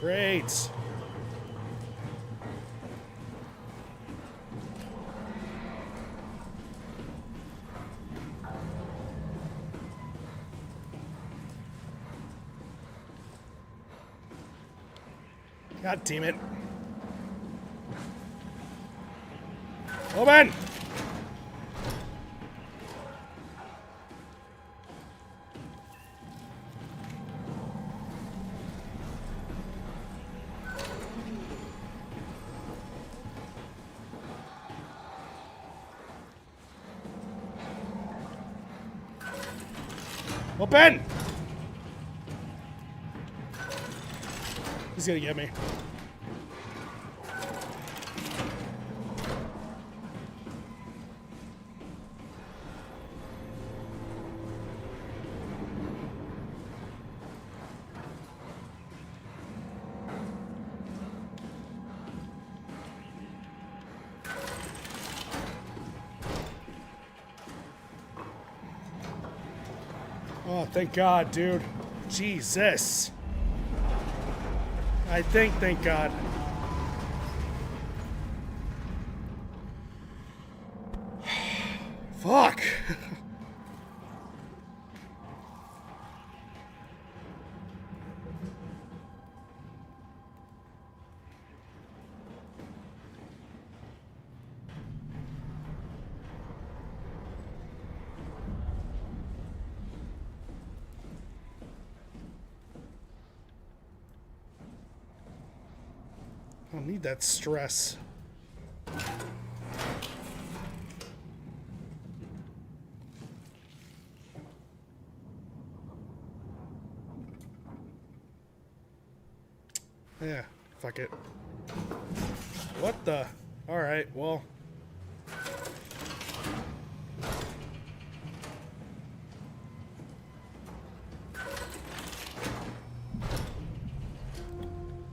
Great. God damn it. Open! Open! He's gonna get me. Oh, thank God, dude. Jesus. Thank God. Fuck. I don't need that stress. Yeah, fuck it. What the? Alright, well.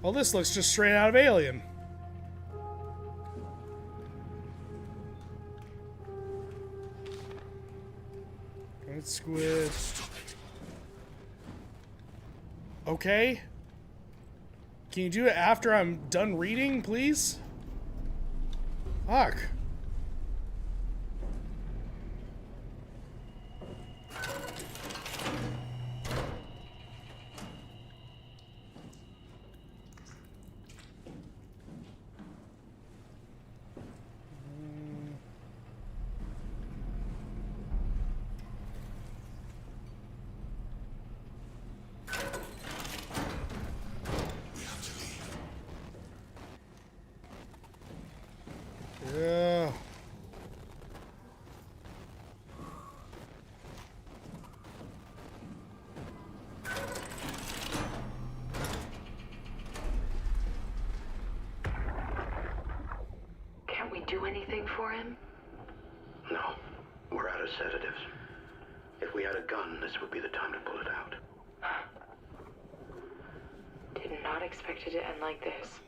Well, this looks just straight out of Alien. Red squid. Okay. Can you do it after I'm done reading, please? Fuck. Yeah. Can't we do anything for him? No, we're out of sedatives. If we had a gun, this would be the time to pull it out. Did not expect it to end like this.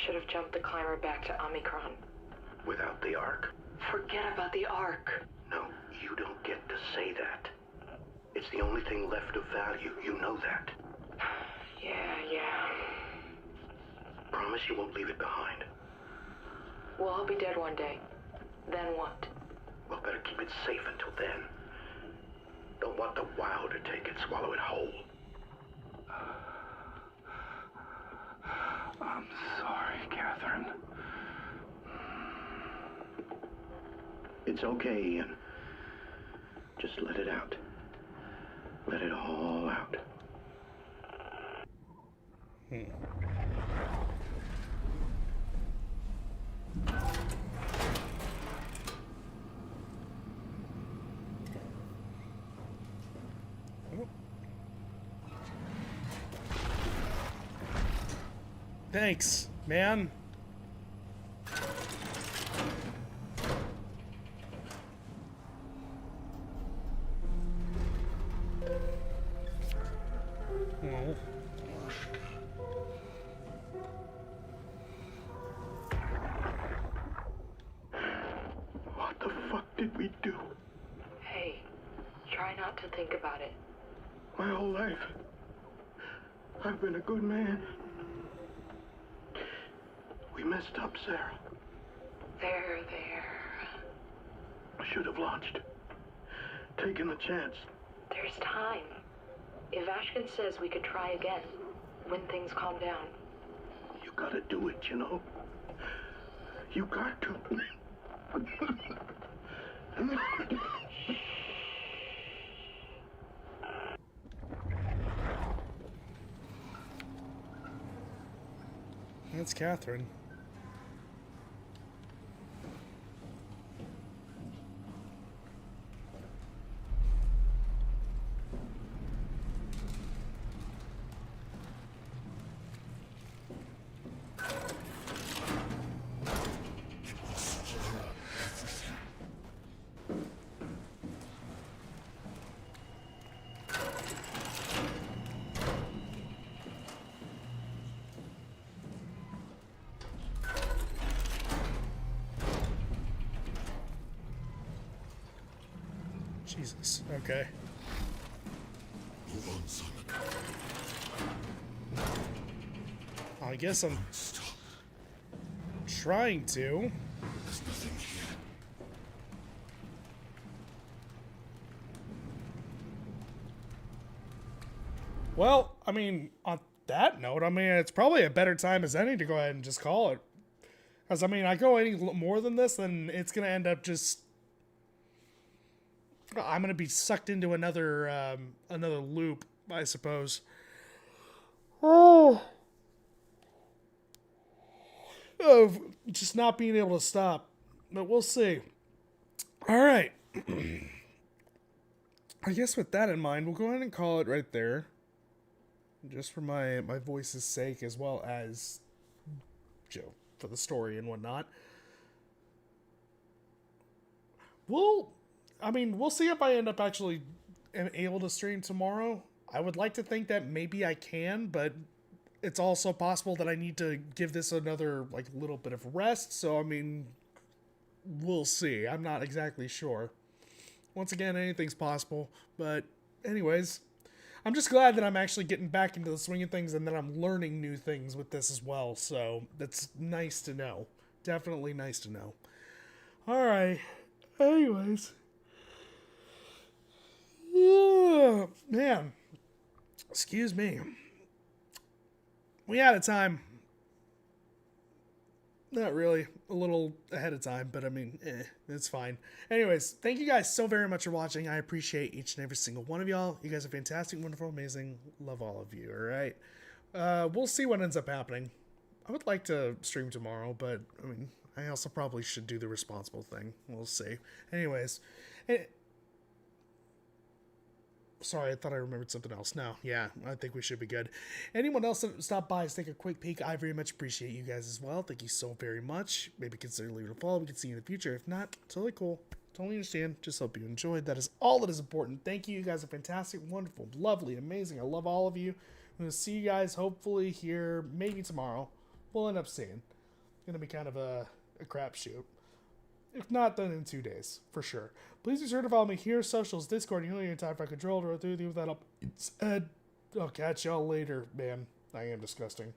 Should have jumped the climber back to Omicron. Without the Ark. Forget about the Ark. No, you don't get to say that. It's the only thing left of value. You know that. Yeah. Promise you won't leave it behind. Well, I'll be dead one day. Then what? Well, better keep it safe until then. Don't want the wow to take it, swallow it whole. I'm sorry, Catherine. It's okay, Ian. Just let it out. Let it all out. Thanks, man. Oh. What the fuck did we do? Hey, try not to think about it. My whole life, I've been a good man. We messed up, Sarah. There. I should have launched. Taken a chance. There's time. If Ashkin says we could try again, when things calm down. You gotta do it, you know? You got to. That's Catherine. Jesus. Okay. Move on, Simon. I guess I'm trying to. There's nothing here. Well, I mean, on that note, I mean, it's probably a better time as any to go ahead and just call it. Because, I mean, I go any more than this, then it's going to end up just... I'm going to be sucked into another loop, I suppose. Oh. Of just not being able to stop. But we'll see. All right. I guess with that in mind, we'll go ahead and call it right there. Just for my voice's sake, as well as, for the story and whatnot. We'll see if I end up actually able to stream tomorrow. I would like to think that maybe I can, but it's also possible that I need to give this another, little bit of rest. So, I mean, we'll see. I'm not exactly sure. Once again, anything's possible. But anyways, I'm just glad that I'm actually getting back into the swing of things and that I'm learning new things with this as well. So that's nice to know. Definitely nice to know. All right. Anyways. Yeah, man. Excuse me. We out of time. Not really. A little ahead of time, but I mean, it's fine. Anyways, thank you guys so very much for watching. I appreciate each and every single one of y'all. You guys are fantastic, wonderful, amazing. Love all of you, alright? We'll see what ends up happening. I would like to stream tomorrow, but, I mean, I also probably should do the responsible thing. We'll see. Anyways, sorry, I thought I remembered something else. No, yeah, I think we should be good. Anyone else that stopped by to take a quick peek, I very much appreciate you guys as well. Thank you so very much. Maybe consider leaving a follow. We can see you in the future. If not, totally cool. Totally understand. Just hope you enjoyed. That is all that is important. Thank you. You guys are fantastic, wonderful, lovely, amazing. I love all of you. I'm going to see you guys hopefully here, maybe tomorrow. We'll end up seeing. It's going to be kind of a crapshoot. If not, then in 2 days, for sure. Please be sure to follow me here, socials, Discord, you know your time for control, or through with that up. I'll catch y'all later, man. I am disgusting.